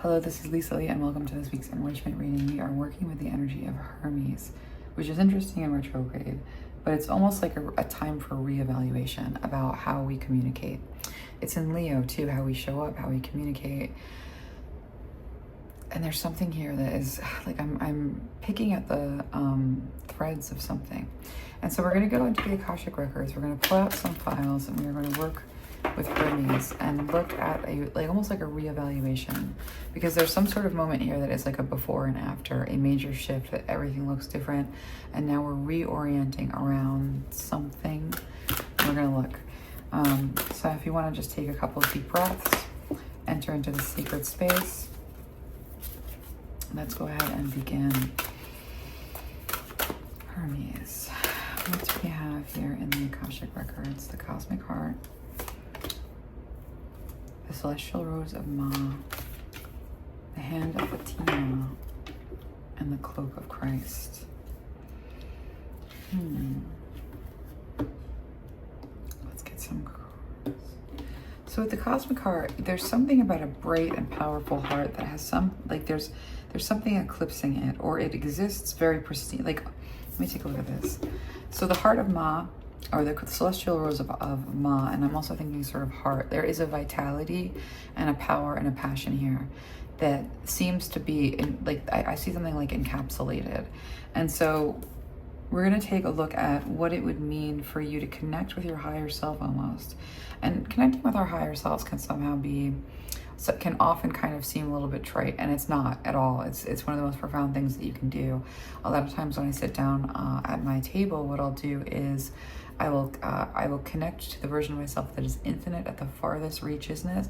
Hello, this is Lisa Lee and welcome to this week's enrichment reading. We are working with the energy of Hermes, which is interesting in retrograde, but it's almost like a time for reevaluation about how we communicate. It's in Leo too, how we show up, how we communicate. And there's something here that is like I'm picking at the threads of something. And so we're going to go into the Akashic records. We're going to pull out some files and we're going to work with Hermes and look at almost like a reevaluation, because there's some sort of moment here that is like a before and after, a major shift, that everything looks different, and now we're reorienting around something. We're going to look. So if you want to just take a couple of deep breaths, enter into the sacred space. Let's go ahead and begin. Hermes. What do we have here in the Akashic records? The cosmic heart, the celestial rose of Ma, the hand of Fatima, and the cloak of Christ. Let's get some cards. So with the cosmic heart, there's something about a bright and powerful heart that has some, like there's something eclipsing it, or it exists very pristine. Like, let me take a look at this. So the heart of Ma, or the celestial rose of Ma, and I'm also thinking sort of heart, there is a vitality and a power and a passion here that seems to be in, like, I see something like encapsulated. And so we're going to take a look at what it would mean for you to connect with your higher self almost. And connecting with our higher selves can somehow be, so it can often kind of seem a little bit trite, and it's not at all. It's one of the most profound things that you can do. A lot of times when I sit down at my table, what I'll do is I will connect to the version of myself that is infinite at the farthest reaches at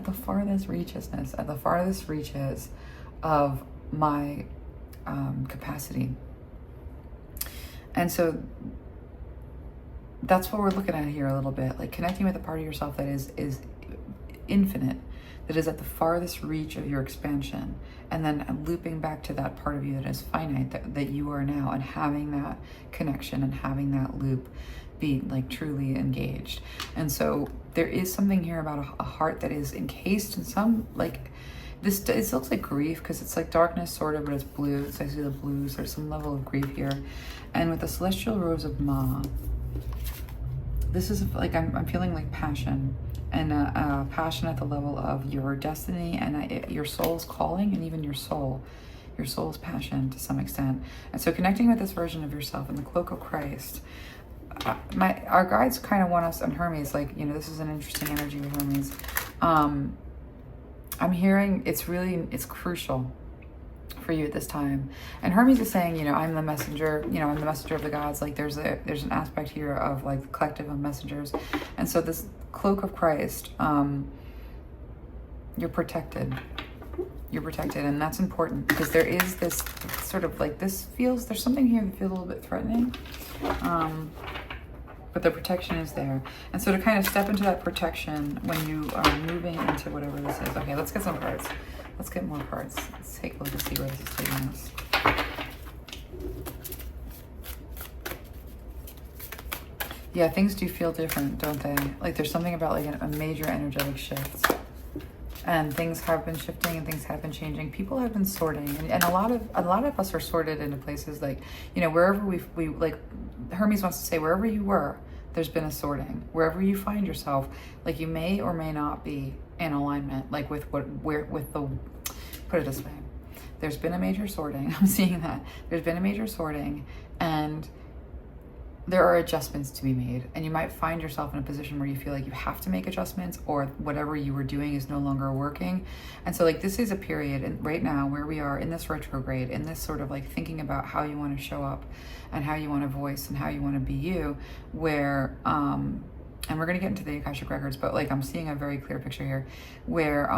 the farthest reaches of my capacity. And so that's what we're looking at here a little bit, like connecting with a part of yourself that is infinite, that is at the farthest reach of your expansion, and then looping back to that part of you that is finite, that you are now, and having that connection and having that loop be like truly engaged. And so there is something here about a heart that is encased in some, like, this, it looks like grief because it's like darkness sort of, but it's blue. So I see the blues. There's some level of grief here. And with the celestial rose of Ma, this is like, I'm feeling like passion, and passion at the level of your destiny and your soul's calling, and even your soul's passion to some extent. And so connecting with this version of yourself in the cloak of Christ, our guides kind of want us on Hermes, like, you know, this is an interesting energy with Hermes. I'm hearing it's crucial for you at this time. And Hermes is saying, you know, I'm the messenger, you know, I'm the messenger of the gods. Like there's an aspect here of like the collective of messengers. And so this cloak of Christ, you're protected. You're protected. And that's important because there is this sort of like, there's something here that feels a little bit threatening. But the protection is there. And so to kind of step into that protection when you are moving into whatever this is. Okay, let's get some cards. Let's get more cards. Let's take a look and see where this is taking us. Yeah, things do feel different, don't they? Like there's something about like a major energetic shift. And things have been shifting and things have been changing. People have been sorting, and a lot of us are sorted into places like, you know, wherever we like, Hermes wants to say, wherever you were, there's been a sorting. Wherever you find yourself, like you may or may not be in alignment, like with put it this way, there's been a major sorting. I'm seeing that. There's been a major sorting, and there are adjustments to be made, and you might find yourself in a position where you feel like you have to make adjustments, or whatever you were doing is no longer working. And so like this is a period, and right now where we are in this retrograde, in this sort of like thinking about how you want to show up and how you want to voice and how you want to be you, where and we're going to get into the Akashic records, but like I'm seeing a very clear picture here where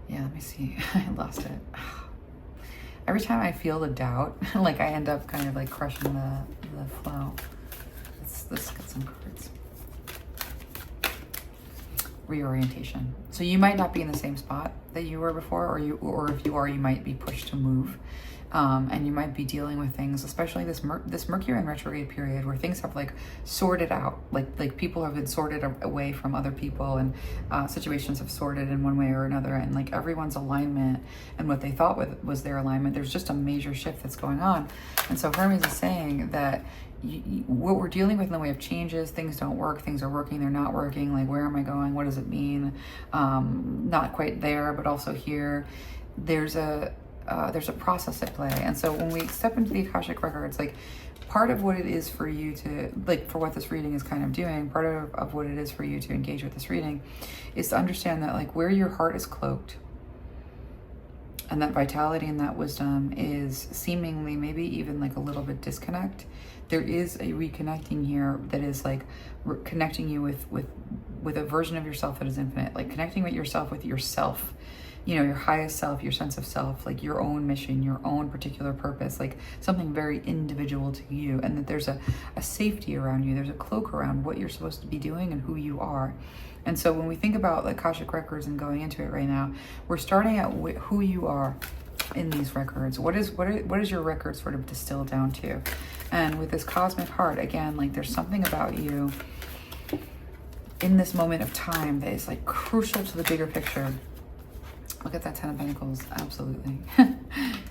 yeah, let me see. I lost it. Every time I feel the doubt, like I end up kind of like crushing the flow. Let's get some cards. Reorientation. So you might not be in the same spot that you were before, or if you are, you might be pushed to move. and you might be dealing with things, especially this Mercury in retrograde period, where things have like sorted out, like people have been sorted away from other people, and situations have sorted in one way or another, and like everyone's alignment and what they thought was their alignment, there's just a major shift that's going on. And so Hermes is saying that what we're dealing with in the way of changes, things don't work, things are working, they're not working, like where am I going, what does it mean, not quite there, but also here. There's a process at play. And so when we step into the Akashic records, like part of what it is for you to, like for what this reading is kind of doing, part of what it is for you to engage with this reading is to understand that like where your heart is cloaked, and that vitality and that wisdom is seemingly maybe even like a little bit disconnect, there is a reconnecting here that is like connecting you with a version of yourself that is infinite, like connecting with yourself, you know, your highest self, your sense of self, like your own mission, your own particular purpose, like something very individual to you, and that there's a safety around you, there's a cloak around what you're supposed to be doing and who you are. And so when we think about like Akashic records and going into it right now, we're starting at who you are in these records. What is your record sort of distilled down to? And with this cosmic heart, again, like there's something about you in this moment of time that is like crucial to the bigger picture. Look at that 10 of Pentacles, absolutely.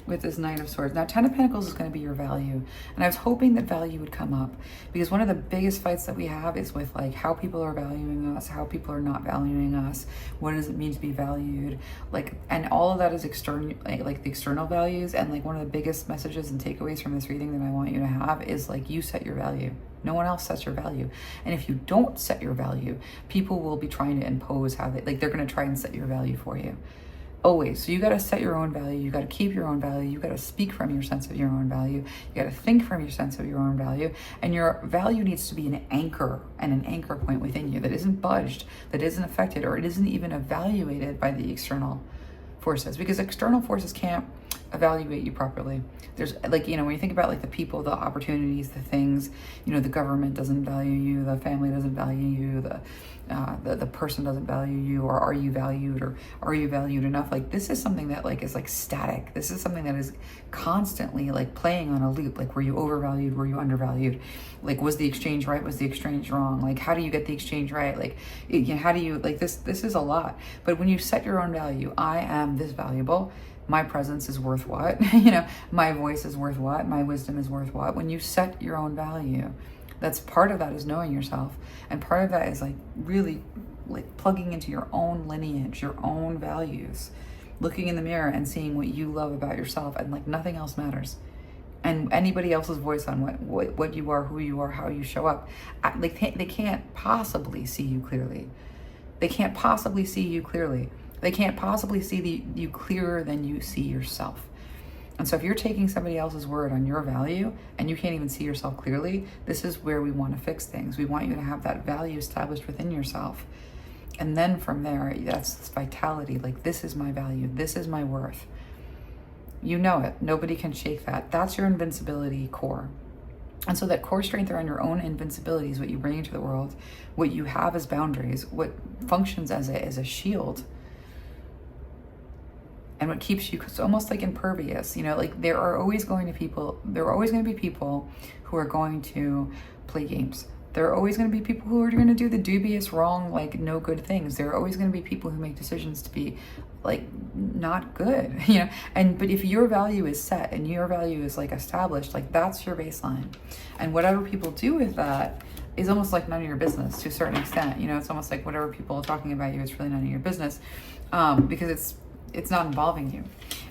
With this Knight of Swords. Now, 10 of Pentacles is going to be your value. And I was hoping that value would come up, because one of the biggest fights that we have is with like how people are valuing us, how people are not valuing us, what does it mean to be valued, like, and all of that is external, like the external values. And like one of the biggest messages and takeaways from this reading that I want you to have is like, you set your value. No one else sets your value. And if you don't set your value, people will be trying to impose how they're going to try and set your value for you. Always. So you got to set your own value. You got to keep your own value. You got to speak from your sense of your own value. You got to think from your sense of your own value. And your value needs to be an anchor and an anchor point within you that isn't budged, that isn't affected, or it isn't even evaluated by the external forces, because external forces can't evaluate you properly. There's like, you know, when you think about like the people, the opportunities, the things, you know, the government doesn't value you, the family doesn't value you, the person doesn't value you, or are you valued, or are you valued enough? Like this is something that like is like static. This is something that is constantly like playing on a loop. Like, were you overvalued? Were you undervalued? Like, was the exchange right? Was the exchange wrong? Like, how do you get the exchange right? Like, you know, how do you, like this is a lot. But when you set your own value, I am this valuable, my presence is worth what, you know, my voice is worth what, my wisdom is worth what. When you set your own value, that's part of that is knowing yourself. And part of that is like really like plugging into your own lineage, your own values, looking in the mirror and seeing what you love about yourself, and like nothing else matters. And anybody else's voice on what you are, who you are, how you show up, like they can't possibly see you clearly. They can't possibly see you clearly. They can't possibly see you clearer than you see yourself. And so if you're taking somebody else's word on your value and you can't even see yourself clearly, this is where we want to fix things. We want you to have that value established within yourself. And then from there, that's this vitality. Like, this is my value. This is my worth. You know it. Nobody can shake that. That's your invincibility core. And so that core strength around your own invincibility is what you bring into the world, what you have as boundaries, what functions as a shield, and what keeps you, it's almost like impervious, you know, like there are always going to be people who are going to play games. There are always going to be people who are going to do the dubious, wrong, like no good things. There are always going to be people who make decisions to be like not good, you know, but if your value is set and your value is like established, like that's your baseline. And whatever people do with that is almost like none of your business to a certain extent. You know, it's almost like whatever people are talking about you, it's really none of your business, because it's not involving you.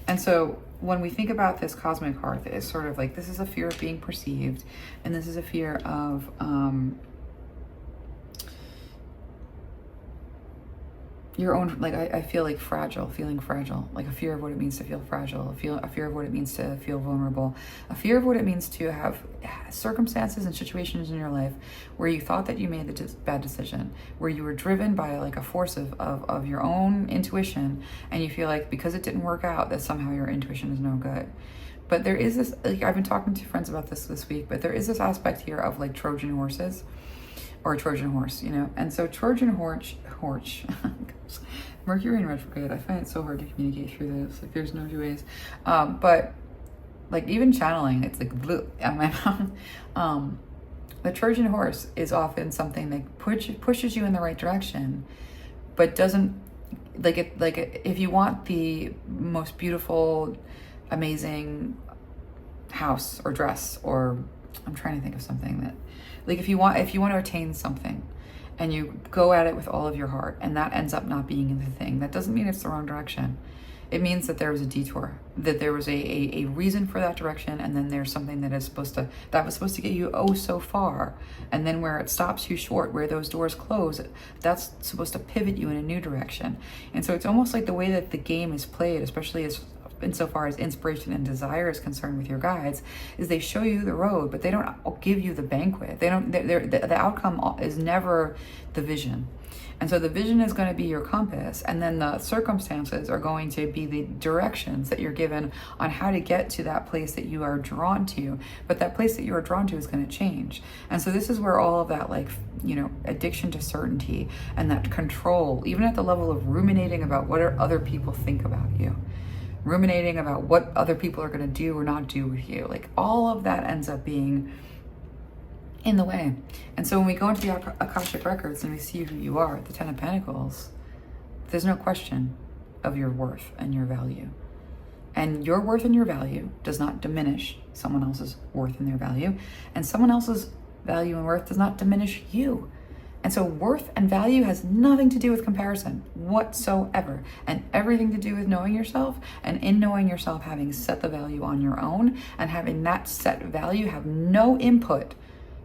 And so when we think about this cosmic heart, it's sort of like, this is a fear of being perceived, and this is a fear of your own, like I feel like feeling fragile, like a fear of what it means to feel fragile, a fear of what it means to feel vulnerable, a fear of what it means to have circumstances and situations in your life where you thought that you made a bad decision, where you were driven by like a force of your own intuition, and you feel like because it didn't work out that somehow your intuition is no good. But there is this, like, I've been talking to friends about this week, but there is this aspect here of like Trojan horses, or a Trojan horse, you know. And so Trojan horse, Mercury in retrograde, I find it so hard to communicate through this. Like, there's no two ways. But like even channeling, it's like blue at my mouth. The Trojan horse is often something that pushes you in the right direction, but doesn't, if you want the most beautiful, amazing house or dress, or I'm trying to think of something that, like if you want to attain something and you go at it with all of your heart and that ends up not being the thing, that doesn't mean it's the wrong direction. It means that there was a detour, that there was a reason for that direction, and then there's something that was supposed to get you oh so far, and then where it stops you short, where those doors close, that's supposed to pivot you in a new direction. And so it's almost like the way that the game is played, especially insofar as inspiration and desire is concerned with your guides, is they show you the road, but they don't give you the banquet. The outcome is never the vision. And so the vision is going to be your compass, and then the circumstances are going to be the directions that you're given on how to get to that place that you are drawn to. But that place that you are drawn to is going to change. And so this is where all of that, addiction to certainty and that control, even at the level of ruminating about what other people think about you, ruminating about what other people are going to do or not do with you, like all of that ends up being in the way. And so when we go into the Akashic Records and we see who you are, the Ten of Pentacles, there's no question of your worth and your value. And your worth and your value does not diminish someone else's worth and their value. And someone else's value and worth does not diminish you. And so worth and value has nothing to do with comparison whatsoever, and everything to do with knowing yourself, and in knowing yourself, having set the value on your own, and having that set value have no input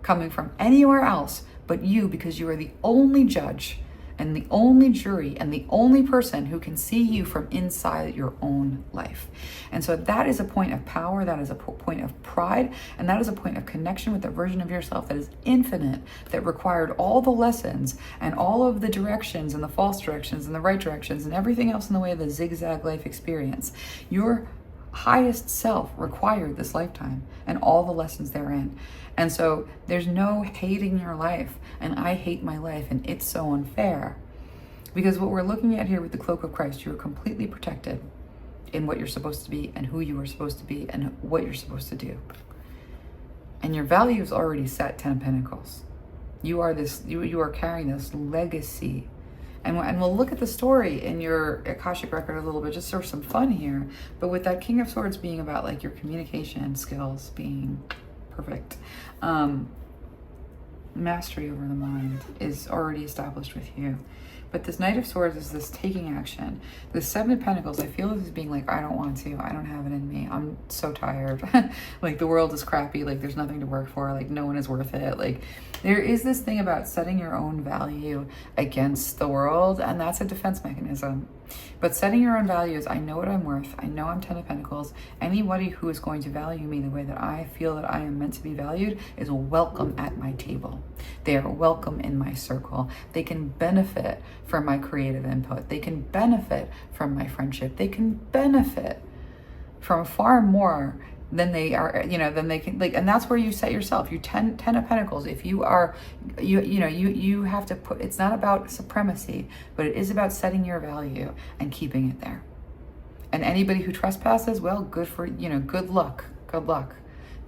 coming from anywhere else but you, because you are the only judge and the only jury and the only person who can see you from inside your own life. And so that is a point of power, that is a point of pride, and that is a point of connection with the version of yourself that is infinite, that required all the lessons and all of the directions and the false directions and the right directions and everything else in the way of the zigzag life experience. Your highest self required this lifetime and all the lessons therein. And so there's no hating your life and I hate my life and it's so unfair. Because what we're looking at here with the Cloak of Christ, you're completely protected in what you're supposed to be and who you are supposed to be and what you're supposed to do. And your value is already set, Ten of Pentacles. You are carrying this legacy. And we'll look at the story in your Akashic Record a little bit, just for some fun here. But with that King of Swords being about like your communication skills being perfect, mastery over the mind is already established with you. But this Knight of Swords is this taking action. The Seven of Pentacles, I feel this is being like, I don't want to, I don't have it in me, I'm so tired. Like the world is crappy, like there's nothing to work for, like no one is worth it. Like there is this thing about setting your own value against the world, and that's a defense mechanism. But setting your own values, I know what I'm worth, I know I'm Ten of Pentacles. Anybody who is going to value me the way that I feel that I am meant to be valued is welcome at my table. They are welcome in my circle. They can benefit from my creative input. They can benefit from my friendship. They can benefit from far more than they are, than they can, like, and that's where you set yourself. You ten of Pentacles. If you are, you have to put, it's not about supremacy, but it is about setting your value and keeping it there. And anybody who trespasses, well, good luck. Good luck.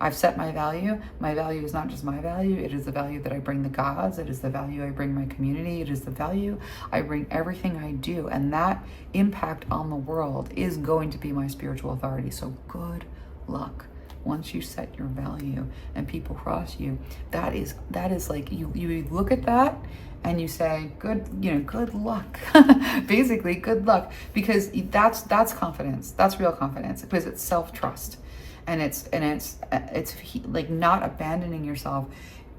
I've set my value. My value is not just my value. It is the value that I bring the gods. It is the value I bring my community. It is the value I bring everything I do. And that impact on the world is going to be my spiritual authority. So good luck. Once you set your value and people cross you, that is like you look at that and you say, good luck. Basically, good luck. Because that's confidence. That's real confidence, because it's self-trust. And it's like not abandoning yourself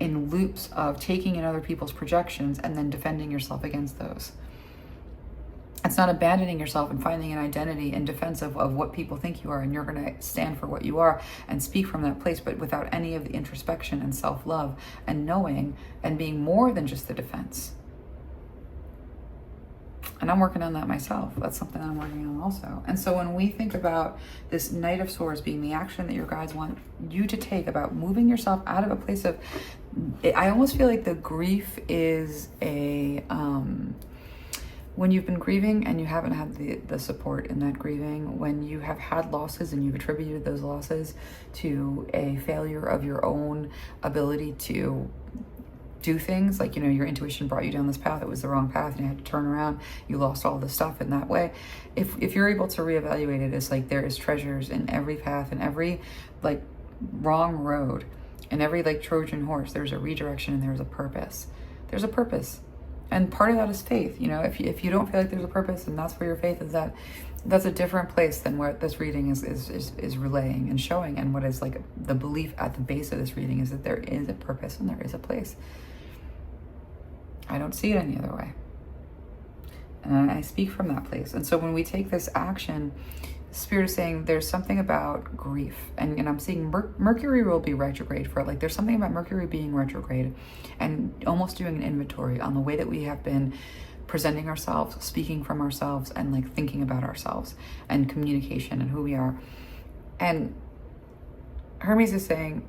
in loops of taking in other people's projections and then defending yourself against those. It's not abandoning yourself and finding an identity in defense of what people think you are, and you're going to stand for what you are and speak from that place, but without any of the introspection and self-love and knowing and being more than just the defense. And I'm working on that myself. That's something I'm working on also. And so when we think about this Knight of Swords being the action that your guides want you to take about moving yourself out of a place of, I almost feel like the grief is when you've been grieving and you haven't had the support in that grieving, when you have had losses and you've attributed those losses to a failure of your own ability to do things, like, you know, your intuition brought you down this path, it was the wrong path and you had to turn around, you lost all this stuff in that way. If you're able to reevaluate it as like there is treasures in every path and every like wrong road and every like Trojan horse, there's a redirection and there's a purpose. There's a purpose. And part of that is faith. You know, if you don't feel like there's a purpose and that's where your faith is at, that's a different place than what this reading is relaying and showing. And what is like the belief at the base of this reading is that there is a purpose and there is a place. I don't see it any other way. And I speak from that place. And so when we take this action, Spirit is saying there's something about grief. And I'm seeing Mercury will be retrograde for it. Like there's something about Mercury being retrograde and almost doing an inventory on the way that we have been presenting ourselves, speaking from ourselves, and like thinking about ourselves and communication and who we are. And Hermes is saying,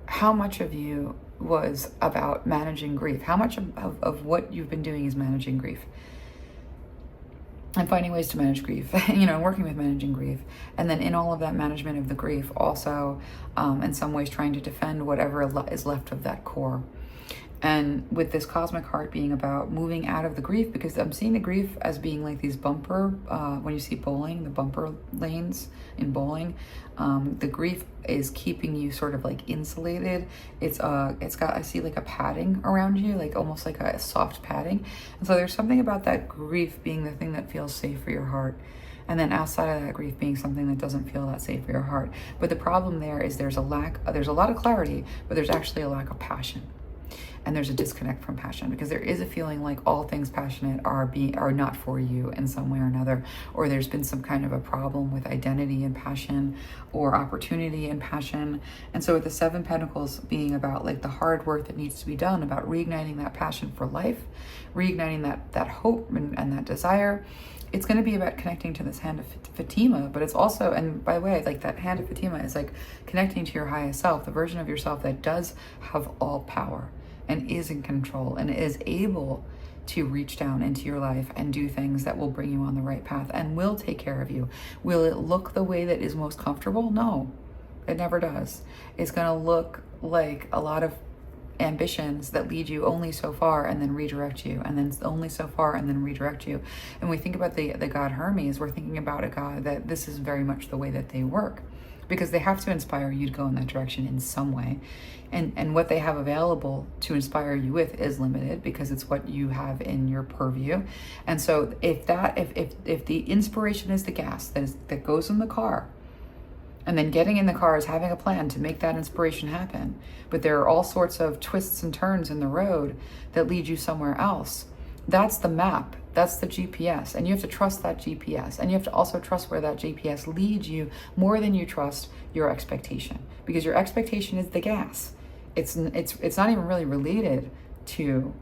how much of you was about managing grief? How much of what you've been doing is managing grief? And finding ways to manage grief, you know, working with managing grief. And then in all of that management of the grief, also in some ways trying to defend whatever is left of that core. And with this cosmic heart being about moving out of the grief, because I'm seeing the grief as being like these bumper, when you see bowling, the bumper lanes in bowling, the grief is keeping you sort of like insulated. It's got, I see like a padding around you, like almost like a soft padding. And so there's something about that grief being the thing that feels safe for your heart. And then outside of that grief being something that doesn't feel that safe for your heart. But the problem there is there's a lot of clarity, but there's actually a lack of passion. And there's a disconnect from passion, because there is a feeling like all things passionate are not for you in some way or another, or there's been some kind of a problem with identity and passion or opportunity and passion. And so with the Seven Pentacles being about like the hard work that needs to be done, about reigniting that passion for life, reigniting that hope and that desire, it's going to be about connecting to this hand of Fatima. But it's also, and by the way, like that hand of Fatima is like connecting to your highest self, the version of yourself that does have all power and is in control and is able to reach down into your life and do things that will bring you on the right path and will take care of you. Will it look the way that is most comfortable? No, it never does. It's going to look like a lot of ambitions that lead you only so far and then redirect you, and then only so far and then redirect you. And we think about the god Hermes, we're thinking about a god that this is very much the way that they work, because they have to inspire you to go in that direction in some way. And what they have available to inspire you with is limited, because it's what you have in your purview. And so if the inspiration is the gas that goes in the car, and then getting in the car is having a plan to make that inspiration happen, but there are all sorts of twists and turns in the road that lead you somewhere else, that's the map. That's the GPS. And you have to trust that GPS. And you have to also trust where that GPS leads you more than you trust your expectation, because your expectation is the gas. It's not even really related to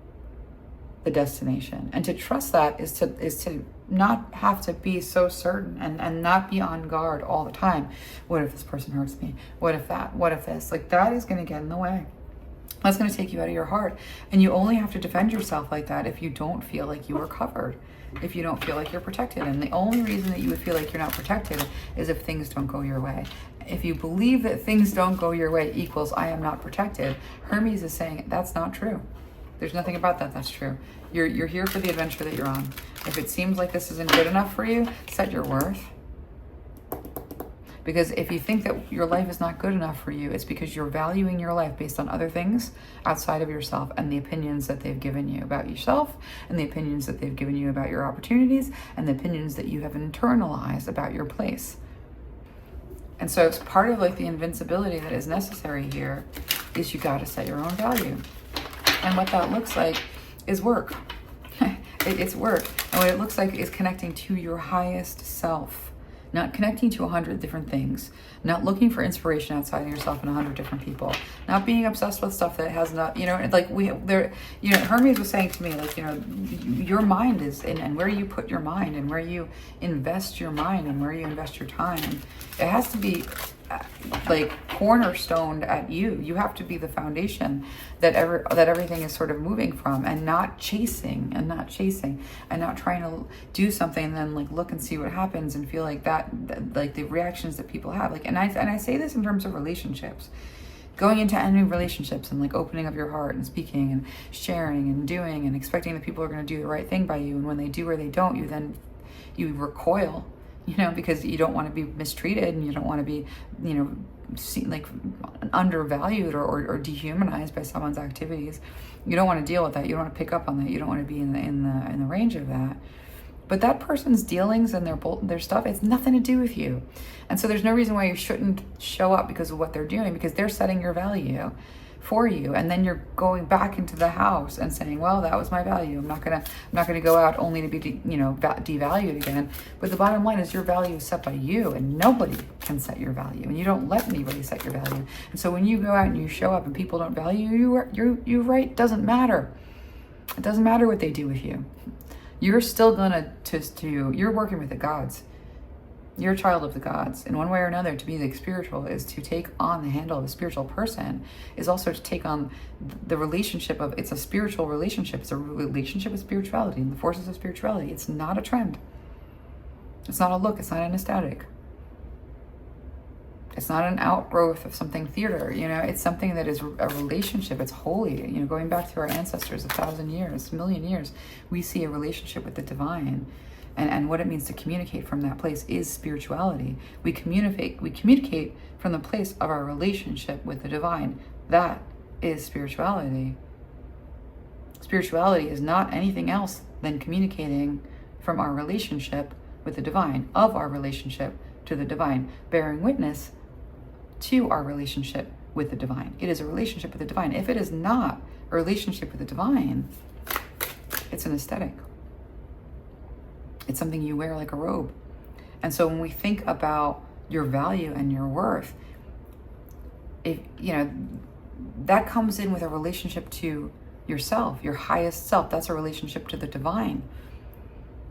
the destination. And to trust that is to not have to be so certain and not be on guard all the time. What if this person hurts me? What if that? What if this? Like that is going to get in the way. That's going to take you out of your heart. And you only have to defend yourself like that if you don't feel like you are covered, if you don't feel like you're protected. And the only reason that you would feel like you're not protected is if things don't go your way. If you believe that things don't go your way equals I am not protected, Hermes is saying that's not true. There's nothing about that that's true. You're here for the adventure that you're on. If it seems like this isn't good enough for you, set your worth. Because if you think that your life is not good enough for you, it's because you're valuing your life based on other things outside of yourself and the opinions that they've given you about yourself, and the opinions that they've given you about your opportunities, and the opinions that you have internalized about your place. And so it's part of like the invincibility that is necessary here is you got to set your own value. And what that looks like is work. It's work. And what it looks like is connecting to your highest self. Not connecting to 100 different things, not looking for inspiration outside of yourself and 100 different people, not being obsessed with stuff that has not, like Hermes was saying to me, like, your mind is in, and where you put your mind and where you invest your mind and where you invest your time. It has to be like cornerstoned at you. You have to be the foundation that everything is sort of moving from, and not chasing and not trying to do something and then like look and see what happens and feel like that like the reactions that people have. Like, and I say this in terms of relationships. Going into any relationships and like opening up your heart and speaking and sharing and doing and expecting that people are going to do the right thing by you, and when they do or they don't, you recoil, because you don't want to be mistreated, and you don't want to be, seen like undervalued or dehumanized by someone's activities. You don't want to deal with that. You don't want to pick up on that. You don't want to be in the range of that. But that person's dealings and their stuff, it's nothing to do with you. And so there's no reason why you shouldn't show up because of what they're doing, because they're setting your value for you. And then you're going back into the house and saying, well, that was my value. I'm not gonna go out only to be devalued again. But the bottom line is your value is set by you, and nobody can set your value, and you don't let anybody set your value. And so when you go out and you show up and people don't value you, you're right, it doesn't matter. It doesn't matter what they do with you. You're still you're working with the gods. You're a child of the gods. In one way or another, to be the spiritual is to take on the handle of a spiritual person, is also to take on the relationship of, it's a spiritual relationship. It's a relationship with spirituality and the forces of spirituality. It's not a trend. It's not a look. It's not an aesthetic. It's not an outgrowth of something theater. It's something that is a relationship. It's holy. Going back to our ancestors, 1,000 years, 1,000,000 years, we see a relationship with the divine. And what it means to communicate from that place is spirituality. We communicate from the place of our relationship with the divine. That is spirituality. Spirituality is not anything else than communicating from our relationship with the divine, of our relationship to the divine, bearing witness to our relationship with the divine. It is a relationship with the divine. If it is not a relationship with the divine, it's an aesthetic. It's something you wear like a robe. And so when we think about your value and your worth, that comes in with a relationship to yourself, your highest self. That's a relationship to the divine.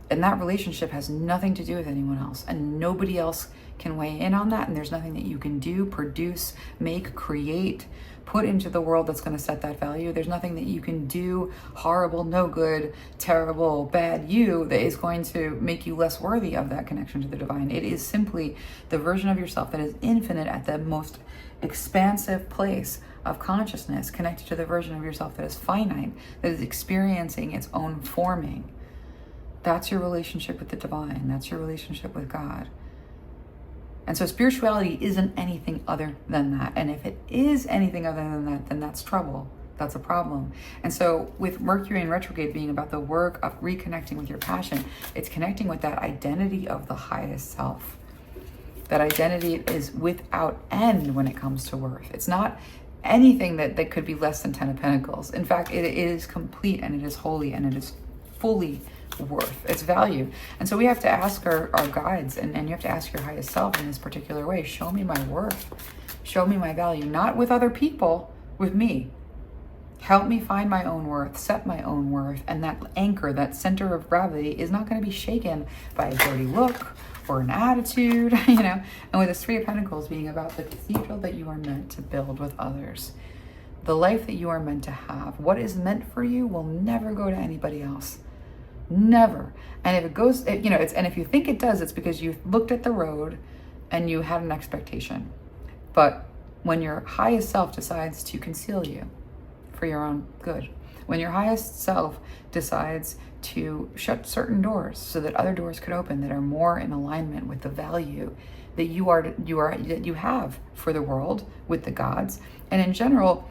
And that relationship has nothing to do with anyone else, and nobody else can weigh in on that. And there's nothing that you can do, produce, make, create, put into the world that's going to set that value. There's nothing that you can do, horrible, no good, terrible, bad you, that is going to make you less worthy of that connection to the divine. It is simply the version of yourself that is infinite at the most expansive place of consciousness, connected to the version of yourself that is finite, that is experiencing its own forming. That's your relationship with the divine. That's your relationship with God. And so spirituality isn't anything other than that. And if it is anything other than that, then that's trouble. That's a problem. And so with Mercury in retrograde being about the work of reconnecting with your passion, it's connecting with that identity of the highest self. That identity is without end when it comes to worth. It's not anything that could be less than 10 of Pentacles. In fact, it is complete, and it is holy, and it is fully worth, its value. And so we have to ask our guides, and you have to ask your highest self in this particular way, show me my worth, show me my value, not with other people, with me. Help me find my own worth, set my own worth, and that anchor, that center of gravity is not going to be shaken by a dirty look or an attitude, And with this Three of Pentacles being about the cathedral that you are meant to build with others, the life that you are meant to have, what is meant for you will never go to anybody else. Never. And if it goes, and if you think it does, it's because you looked at the road and you had an expectation. But when your highest self decides to conceal you for your own good, when your highest self decides to shut certain doors so that other doors could open that are more in alignment with the value that you have for the world, with the gods, and in general,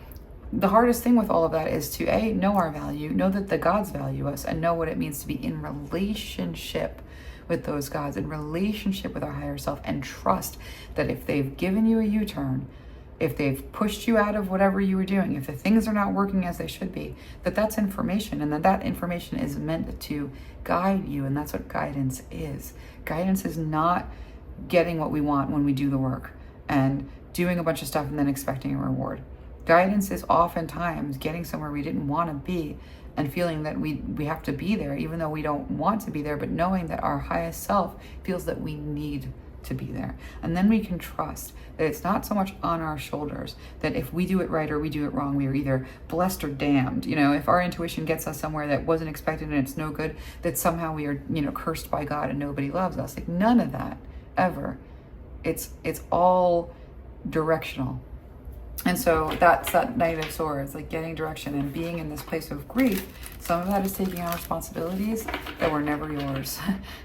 the hardest thing with all of that is to know our value, know that the gods value us, and know what it means to be in relationship with those gods, in relationship with our higher self, and trust that if they've given you a U-turn, if they've pushed you out of whatever you were doing, if the things are not working as they should be, that's information, and that information is meant to guide you, and that's what guidance is. Guidance is not getting what we want when we do the work and doing a bunch of stuff and then expecting a reward. Guidance is oftentimes getting somewhere we didn't want to be and feeling that we have to be there even though we don't want to be there, but knowing that our highest self feels that we need to be there. And then we can trust that it's not so much on our shoulders, that if we do it right or we do it wrong, we are either blessed or damned. You know, if our intuition gets us somewhere that wasn't expected and it's no good, that somehow we are, you know, cursed by God and nobody loves us. Like, none of that, ever. It's all directional. And so that's that Knight of Swords, like getting direction and being in this place of grief. Some of that is taking on responsibilities that were never yours.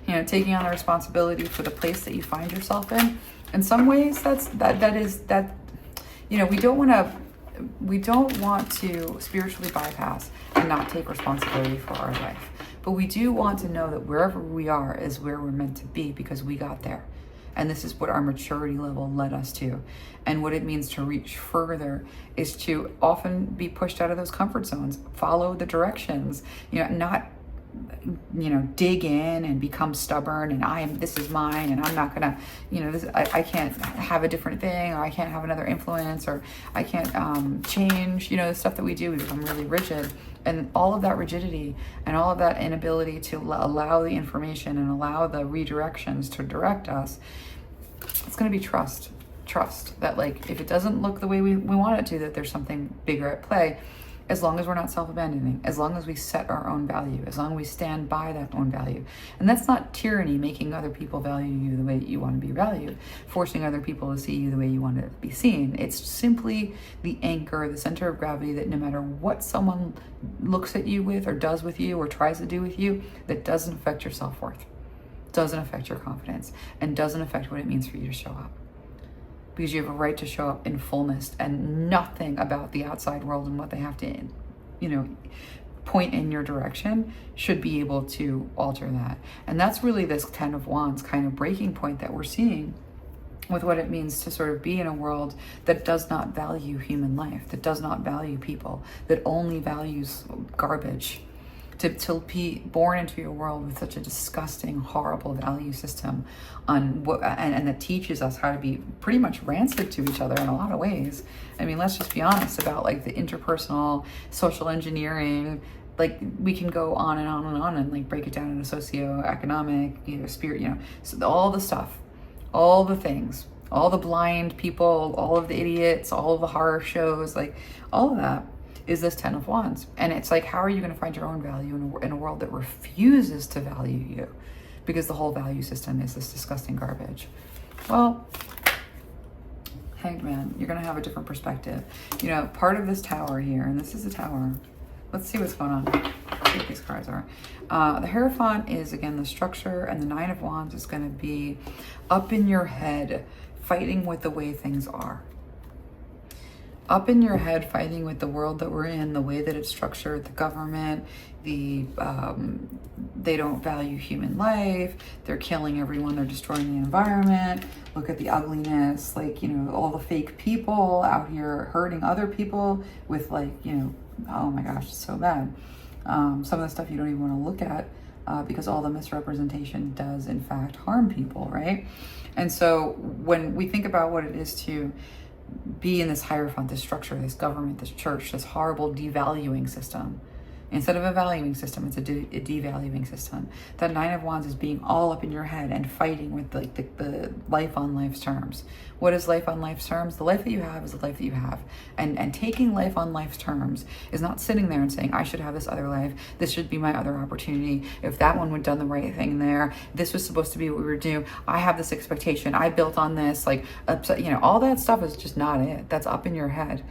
You know, taking on the responsibility for the place that you find yourself in. In some ways, you know, we don't want to spiritually bypass and not take responsibility for our life. But we do want to know that wherever we are is where we're meant to be, because we got there. And this is what our maturity level led us to. And what it means to reach further is to often be pushed out of those comfort zones, follow the directions, you know, not, you know, dig in and become stubborn and this is mine and I'm not gonna, you know, I can't have a different thing, or I can't have another influence, or I can't change, you know, the stuff that we do, we become really rigid. And all of that rigidity and all of that inability to allow the information and allow the redirections to direct us, it's going to be trust that, like, if it doesn't look the way we want it to, that there's something bigger at play, as long as we're not self-abandoning, as long as we set our own value, as long as we stand by that own value. And that's not tyranny, making other people value you the way you want to be valued, forcing other people to see you the way you want to be seen. It's simply the anchor, the center of gravity, that no matter what someone looks at you with or does with you or tries to do with you, that doesn't affect your self-worth, doesn't affect your confidence, and doesn't affect what it means for you to show up. Because you have a right to show up in fullness, and nothing about the outside world and what they have to, you know, point in your direction should be able to alter that. And that's really this Ten of Wands kind of breaking point that we're seeing with what it means to sort of be in a world that does not value human life, that does not value people, that only values garbage. To be born into a world with such a disgusting, horrible value system on what, and that teaches us how to be pretty much rancid to each other in a lot of ways. I mean, let's just be honest about, like, the interpersonal social engineering. Like, we can go on and on and on and, like, break it down into socioeconomic, you know, spirit, you know, so all the stuff, all the things, all the blind people, all of the idiots, all of the horror shows, like, all of that is this Ten of Wands. And it's like, how are you going to find your own value in a world that refuses to value you? Because the whole value system is this disgusting garbage. Well, Hanged Man, you're going to have a different perspective. You know, part of this tower here, and this is a tower. Let's see what's going on. Let's see what these cards are. The Hierophant is, again, the structure, and the Nine of Wands is going to be up in your head, fighting with the way things are. Up in your head, fighting with the world that we're in, the way that it's structured, the government, they don't value human life, they're killing everyone, they're destroying the environment. Look at the ugliness, like, you know, all the fake people out here hurting other people with, like, you know, oh my gosh, it's so bad. Some of the stuff you don't even want to look at because all the misrepresentation does, in fact, harm people, right? And so when we think about what it is to be in this Hierophant, this structure, this government, this church, this horrible devaluing system. Instead of a valuing system, it's a devaluing system. That Nine of Wands is being all up in your head and fighting with the life on life's terms. What is life on life's terms? The life that you have is the life that you have. And taking life on life's terms is not sitting there and saying, I should have this other life. This should be my other opportunity. If that one would have done the right thing there, this was supposed to be what we were doing. I have this expectation. I built on this. Like, you know, all that stuff is just not it. That's up in your head.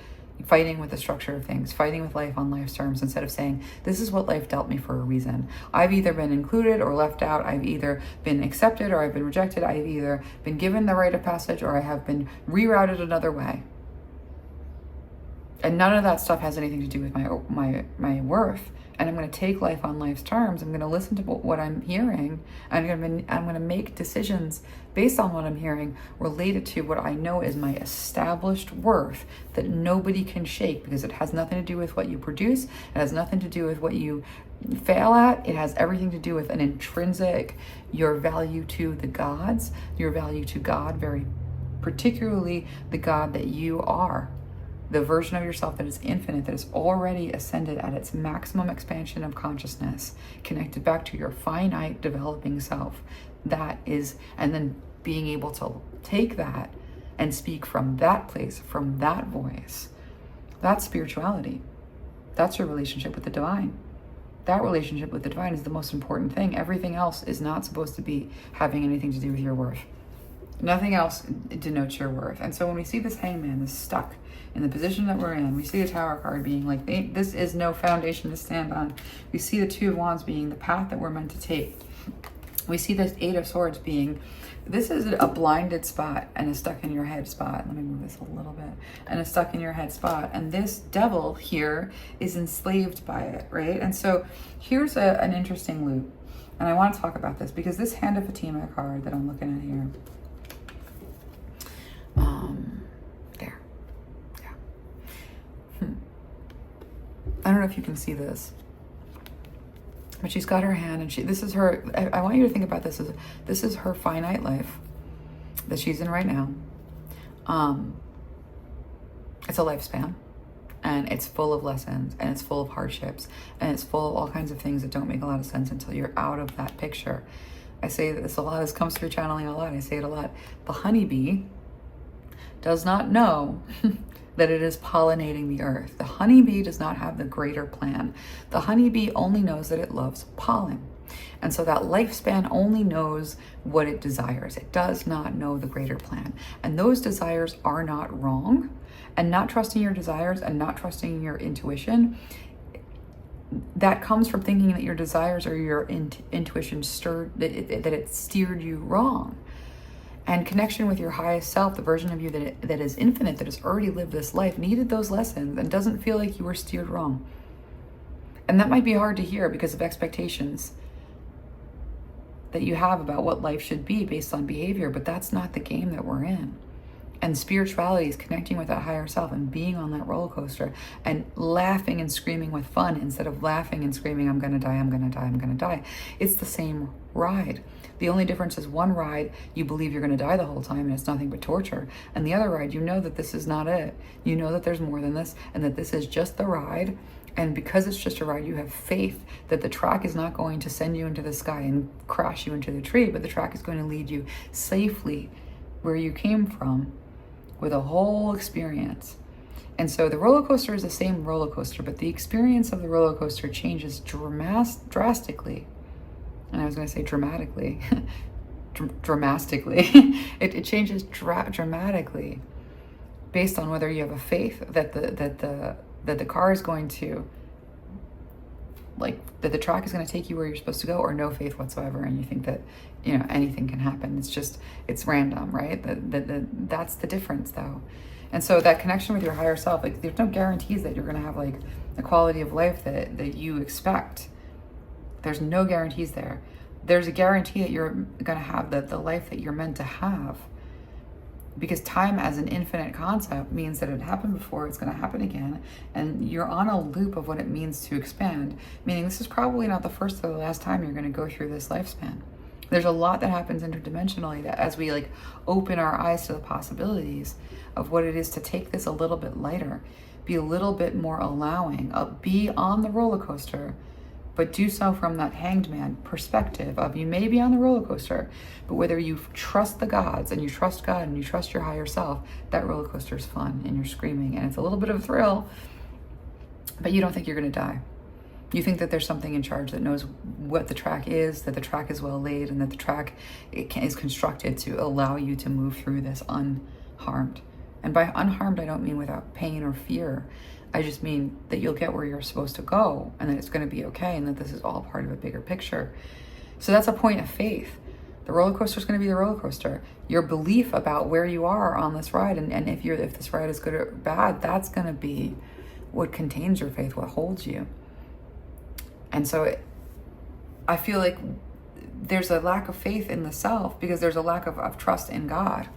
Fighting with the structure of things, fighting with life on life's terms, instead of saying, this is what life dealt me for a reason. I've either been included or left out. I've either been accepted or I've been rejected. I've either been given the rite of passage or I have been rerouted another way. And none of that stuff has anything to do with my worth. And I'm going to take life on life's terms. I'm going to listen to what I'm hearing. I'm going to make decisions based on what I'm hearing related to what I know is my established worth that nobody can shake, because it has nothing to do with what you produce. It has nothing to do with what you fail at. It has everything to do with an intrinsic, your value to the gods, your value to God, very particularly the God that you are. The version of yourself that is infinite, that is already ascended at its maximum expansion of consciousness, connected back to your finite developing self. That is, and then being able to take that and speak from that place, from that voice. That's spirituality. That's your relationship with the divine. That relationship with the divine is the most important thing. Everything else is not supposed to be having anything to do with your worth. Nothing else denotes your worth. And so when we see this hangman is stuck in the position that we're in, we see the Tower card being like, this is no foundation to stand on. We see the Two of Wands being the path that we're meant to take. We see this Eight of Swords being, this is a blinded spot and a stuck in your head spot. Let me move this a little bit. And a stuck in your head spot. And this devil here is enslaved by it, right? And so here's an interesting loop. And I want to talk about this because this Hand of Fatima card that I'm looking at here, there. Yeah. I don't know if you can see this, but she's got her hand, and this is her. I want you to think about this as this is her finite life that she's in right now. It's a lifespan, and it's full of lessons, and it's full of hardships, and it's full of all kinds of things that don't make a lot of sense until you're out of that picture. I say this a lot. This comes through channeling a lot. I say it a lot. The honeybee does not know that it is pollinating the earth. The honeybee does not have the greater plan. The honeybee only knows that it loves pollen. And so that lifespan only knows what it desires. It does not know the greater plan. And those desires are not wrong. And not trusting your desires and not trusting your intuition, that comes from thinking that your desires or your intuition that it steered you wrong. And connection with your highest self, the version of you that is infinite, that has already lived this life, needed those lessons and doesn't feel like you were steered wrong. And that might be hard to hear because of expectations that you have about what life should be based on behavior, but that's not the game that we're in. And spirituality is connecting with that higher self and being on that roller coaster and laughing and screaming with fun instead of laughing and screaming, I'm gonna die, I'm gonna die, I'm gonna die. It's the same ride. The only difference is one ride, you believe you're gonna die the whole time and it's nothing but torture. And the other ride, you know that this is not it. You know that there's more than this and that this is just the ride. And because it's just a ride, you have faith that the track is not going to send you into the sky and crash you into the tree, but the track is going to lead you safely where you came from with a whole experience. And so the roller coaster is the same roller coaster, but the experience of the roller coaster changes drastically. And I was going to say dramatically. Dramatically. It changes dramatically based on whether you have a faith that the car is going to, that the track is going to take you where you're supposed to go, or no faith whatsoever, and you think that, anything can happen. It's random, right? That's the difference, though. And so that connection with your higher self, there's no guarantees that you're going to have the quality of life that you expect. There's no guarantees there. There's a guarantee that you're going to have the life that you're meant to have. Because time as an infinite concept means that it happened before, it's going to happen again, and you're on a loop of what it means to expand, meaning this is probably not the first or the last time you're going to go through this lifespan. There's a lot that happens interdimensionally that as we open our eyes to the possibilities of what it is to take this a little bit lighter, be a little bit more allowing, be on the roller coaster, but do so from that hanged man perspective of you may be on the roller coaster, but whether you trust the gods and you trust God and you trust your higher self, that roller coaster is fun and you're screaming and it's a little bit of a thrill, but you don't think you're going to die. You think that there's something in charge that knows what the track is, that the track is well laid, and that the track is constructed to allow you to move through this unharmed. And by unharmed, I don't mean without pain or fear. I just mean that you'll get where you're supposed to go and that it's going to be okay and that this is all part of a bigger picture. So that's a point of faith. The roller coaster is going to be the roller coaster. Your belief about where you are on this ride and if this ride is good or bad, that's going to be what contains your faith, what holds you. And so I feel like there's a lack of faith in the self because there's a lack of trust in God.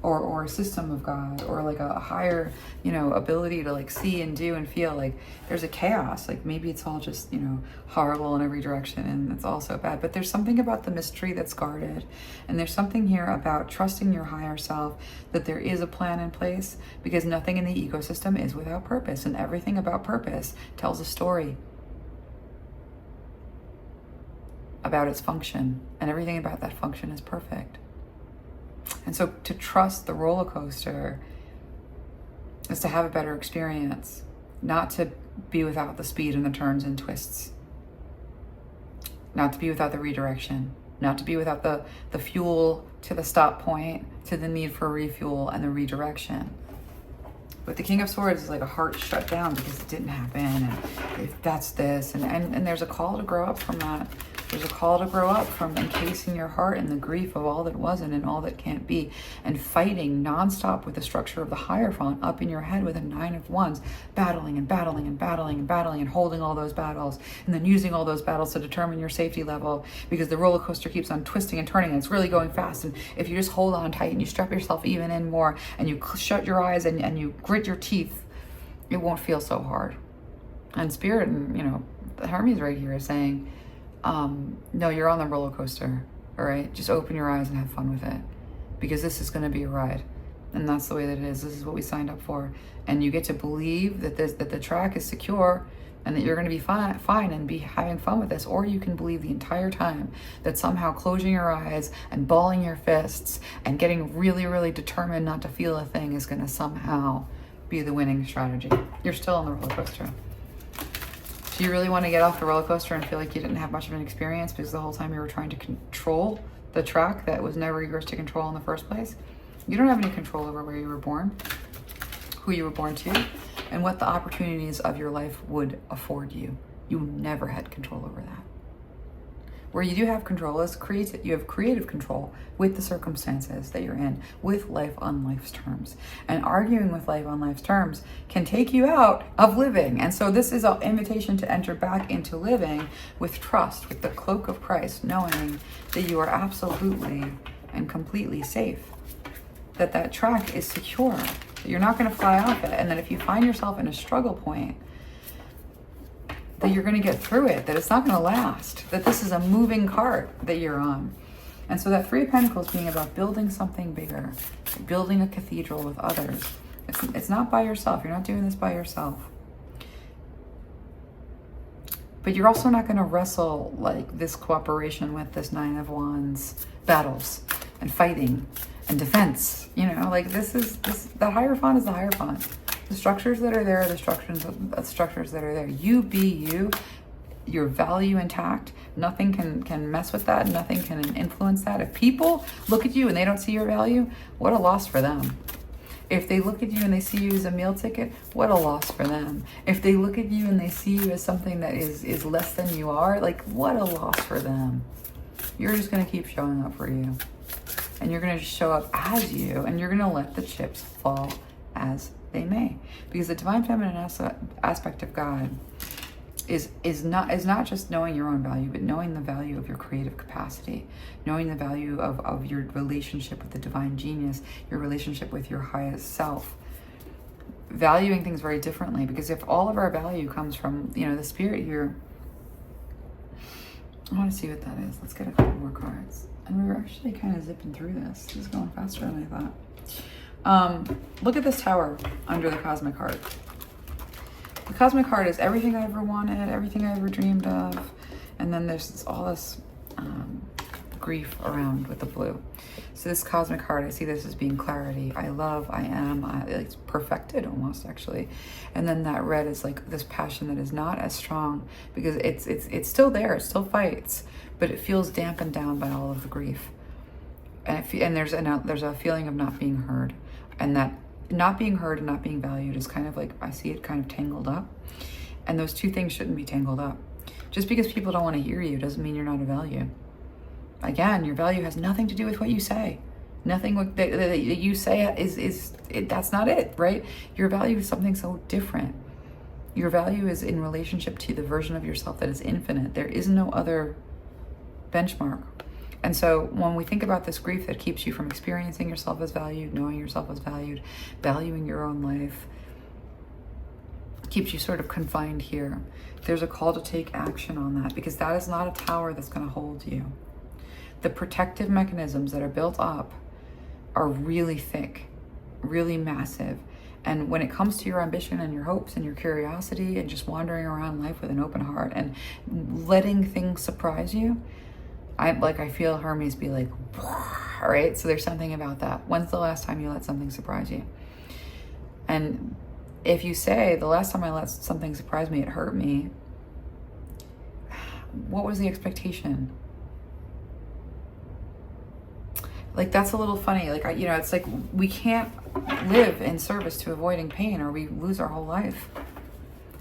Or a system of God, or a higher, ability to see and do and feel. There's a chaos. Maybe it's all just, horrible in every direction and it's all so bad. But there's something about the mystery that's guarded. And there's something here about trusting your higher self, that there is a plan in place, because nothing in the ecosystem is without purpose. And everything about purpose tells a story about its function. And everything about that function is perfect. And so to trust the roller coaster is to have a better experience, not to be without the speed and the turns and twists, not to be without the redirection, not to be without the fuel to the stop point, to the need for refuel and the redirection. But the King of Swords is like a heart shut down because it didn't happen, and if that's this, and there's a call to grow up from that. There's a call to grow up from encasing your heart in the grief of all that wasn't and all that can't be, and fighting nonstop with the structure of the Hierophant up in your head with a 9 of Wands, battling and battling and battling and battling and holding all those battles, and then using all those battles to determine your safety level, because the roller coaster keeps on twisting and turning and it's really going fast. And if you just hold on tight and you strap yourself even in more and you shut your eyes and you grit your teeth, it won't feel so hard. And Spirit, and Hermes right here is saying, no, you're on the roller coaster, all right? Just open your eyes and have fun with it, because this is going to be a ride, and that's the way that it is. This is what we signed up for, and you get to believe that the track is secure and that you're going to be fine and be having fun with this, or you can believe the entire time that somehow closing your eyes and balling your fists and getting really, really determined not to feel a thing is going to somehow be the winning strategy. You're still on the roller coaster. Do you really want to get off the roller coaster and feel like you didn't have much of an experience because the whole time you were trying to control the track that was never yours to control in the first place? You don't have any control over where you were born, who you were born to, and what the opportunities of your life would afford you. You never had control over that. Where you do have control is you have creative control with the circumstances that you're in, with life on life's terms. And arguing with life on life's terms can take you out of living. And so this is an invitation to enter back into living with trust, with the cloak of Christ, knowing that you are absolutely and completely safe, that track is secure, that you're not going to fly off it, and that if you find yourself in a struggle point, that you're going to get through it, that it's not going to last, that this is a moving cart that you're on. And so that 3 of Pentacles being about building something bigger, building a cathedral with others. It's not by yourself. You're not doing this by yourself. But you're also not going to wrestle like this cooperation with this 9 of Wands battles and fighting and defense. Like the Hierophant is the Hierophant. The structures that are there are the structures that are there. You be you, your value intact. Nothing can mess with that. Nothing can influence that. If people look at you and they don't see your value, what a loss for them. If they look at you and they see you as a meal ticket, what a loss for them. If they look at you and they see you as something that is less than you are, like what a loss for them. You're just going to keep showing up for you. And you're going to show up as you, and you're going to let the chips fall as they may, because the divine feminine aspect of God is not just knowing your own value, but knowing the value of your creative capacity, knowing the value of your relationship with the divine genius, your relationship with your highest self, valuing things very differently. Because if all of our value comes from the Spirit here, I want to see what that is. Let's get a couple more cards, and we're actually kind of zipping through this. This is going faster than I thought. Look at this Tower under the Cosmic Heart. The Cosmic Heart is everything I ever wanted, everything I ever dreamed of, and then there's all this grief around with the blue. So this Cosmic Heart, I see this as being clarity. I love, I am, it's perfected almost actually. And then that red is like this passion that is not as strong, because it's still there, it still fights, but it feels dampened down by all of the grief. And there's a feeling of not being heard. And that not being heard and not being valued is kind of like, I see it kind of tangled up. And those two things shouldn't be tangled up. Just because people don't want to hear you doesn't mean you're not of value. Again, your value has nothing to do with what you say. Nothing that you say is that's not it, right? Your value is something so different. Your value is in relationship to the version of yourself that is infinite. There is no other benchmark. And so when we think about this grief that keeps you from experiencing yourself as valued, knowing yourself as valued, valuing your own life, keeps you sort of confined here, there's a call to take action on that, because that is not a tower that's going to hold you. The protective mechanisms that are built up are really thick, really massive. And when it comes to your ambition and your hopes and your curiosity and just wandering around life with an open heart and letting things surprise you, I feel Hermes be like, All right, so there's something about that. When's the last time you let something surprise you? And if you say, the last time I let something surprise me, it hurt me, what was the expectation? Like, that's a little funny. Like, it's like we can't live in service to avoiding pain, or we lose our whole life.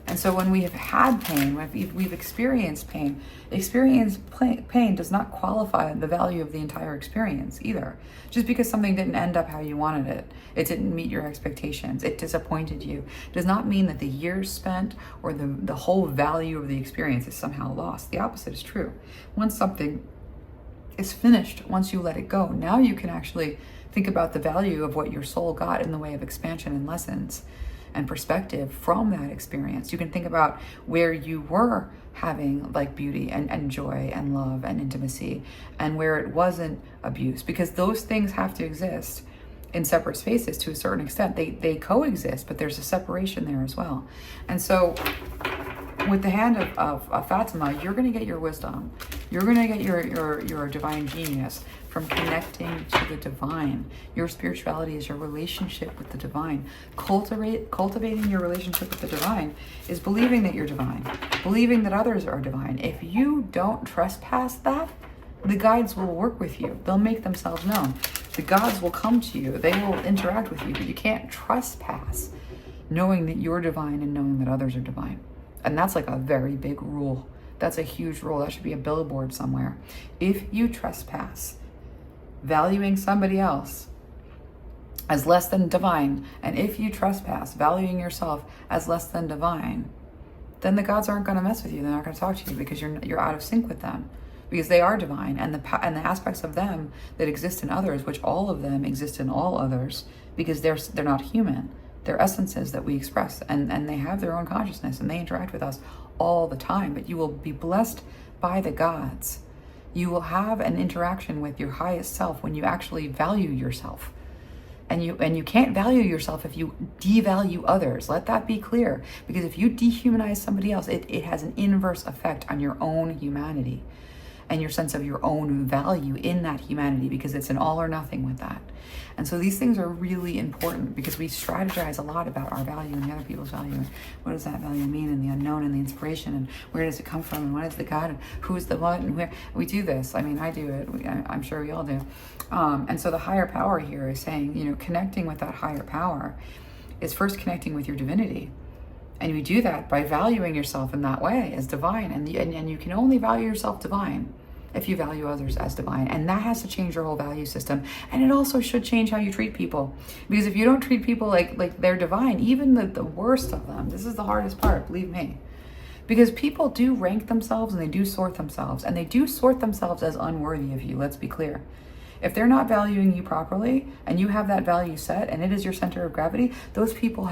And so when we have had pain, when we've experienced pain, pain does not qualify the value of the entire experience either. Just because something didn't end up how you wanted it, it didn't meet your expectations, it disappointed you, does not mean that the years spent or the whole value of the experience is somehow lost. The opposite is true. Once something is finished, once you let it go, now you can actually think about the value of what your soul got in the way of expansion and lessons and perspective from that experience. You can think about where you were having like beauty and joy and love and intimacy, and where it wasn't abuse, because those things have to exist in separate spaces to a certain extent. They coexist, but there's a separation there as well. And so with the hand of Fatima, you're going to get your wisdom. You're going to get your divine genius from connecting to the divine. Your spirituality is your relationship with the divine. Cultivating your relationship with the divine is believing that you're divine, believing that others are divine. If you don't trespass that, the guides will work with you. They'll make themselves known. The gods will come to you. They will interact with you, but you can't trespass knowing that you're divine and knowing that others are divine. And that's like a very big rule. That's a huge rule. That should be a billboard somewhere. If you trespass valuing somebody else as less than divine, and if you trespass valuing yourself as less than divine, then the gods aren't going to mess with you. They're not going to talk to you because you're out of sync with them, because they are divine, and the aspects of them that exist in others, which all of them exist in all others, because they're not human. They're essences that we express, and they have their own consciousness, and they interact with us all the time. But you will be blessed by the gods. You will have an interaction with your highest self when you actually value yourself. And you can't value yourself if you devalue others. Let that be clear. Because if you dehumanize somebody else, it has an inverse effect on your own humanity and your sense of your own value in that humanity, because it's an all or nothing with that. And so these things are really important, because we strategize a lot about our value and the other people's value, and what does that value mean, and the unknown and the inspiration, and where does it come from, and what is the God, and who is the what, and where. We do this. I mean, I do it. I'm sure we all do. And so the higher power here is saying, connecting with that higher power is first connecting with your divinity. And you do that by valuing yourself in that way as divine. And you can only value yourself divine if you value others as divine. And that has to change your whole value system. And it also should change how you treat people. Because if you don't treat people like they're divine, even the worst of them, this is the hardest part, believe me. Because people do rank themselves, and they do sort themselves. And they do sort themselves as unworthy of you, let's be clear. If they're not valuing you properly, and you have that value set, and it is your center of gravity, those people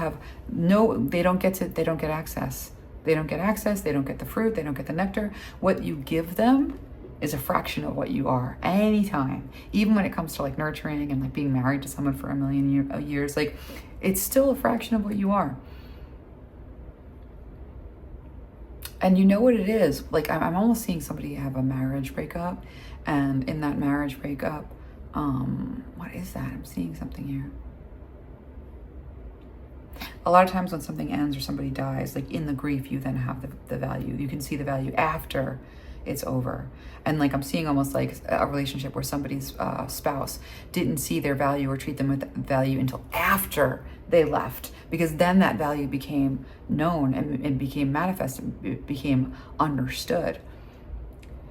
they don't get access. They don't get access, they don't get the fruit, they don't get the nectar. What you give them is a fraction of what you are, anytime. Even when it comes to like nurturing and like being married to someone for a million years, like it's still a fraction of what you are. And you know what it is? Like I'm almost seeing somebody have a marriage breakup, and in that marriage breakup, what is that? I'm seeing something here. A lot of times when something ends or somebody dies, like in the grief, you then have the value. You can see the value after it's over. And like I'm seeing almost like a relationship where somebody's spouse didn't see their value or treat them with value until after they left, because then that value became known and became manifest, it became understood.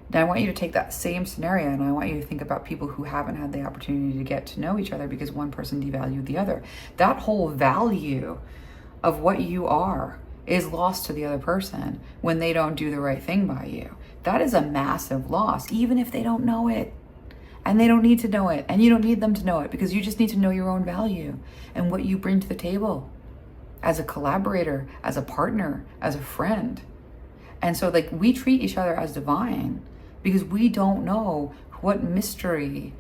Now I want you to take that same scenario, and I want you to think about people who haven't had the opportunity to get to know each other because one person devalued the other. That whole value of what you are is lost to the other person when they don't do the right thing by you. That is a massive loss, even if they don't know it. And they don't need to know it, and you don't need them to know it, because you just need to know your own value and what you bring to the table as a collaborator, as a partner, as a friend. And so like we treat each other as divine because we don't know what mystery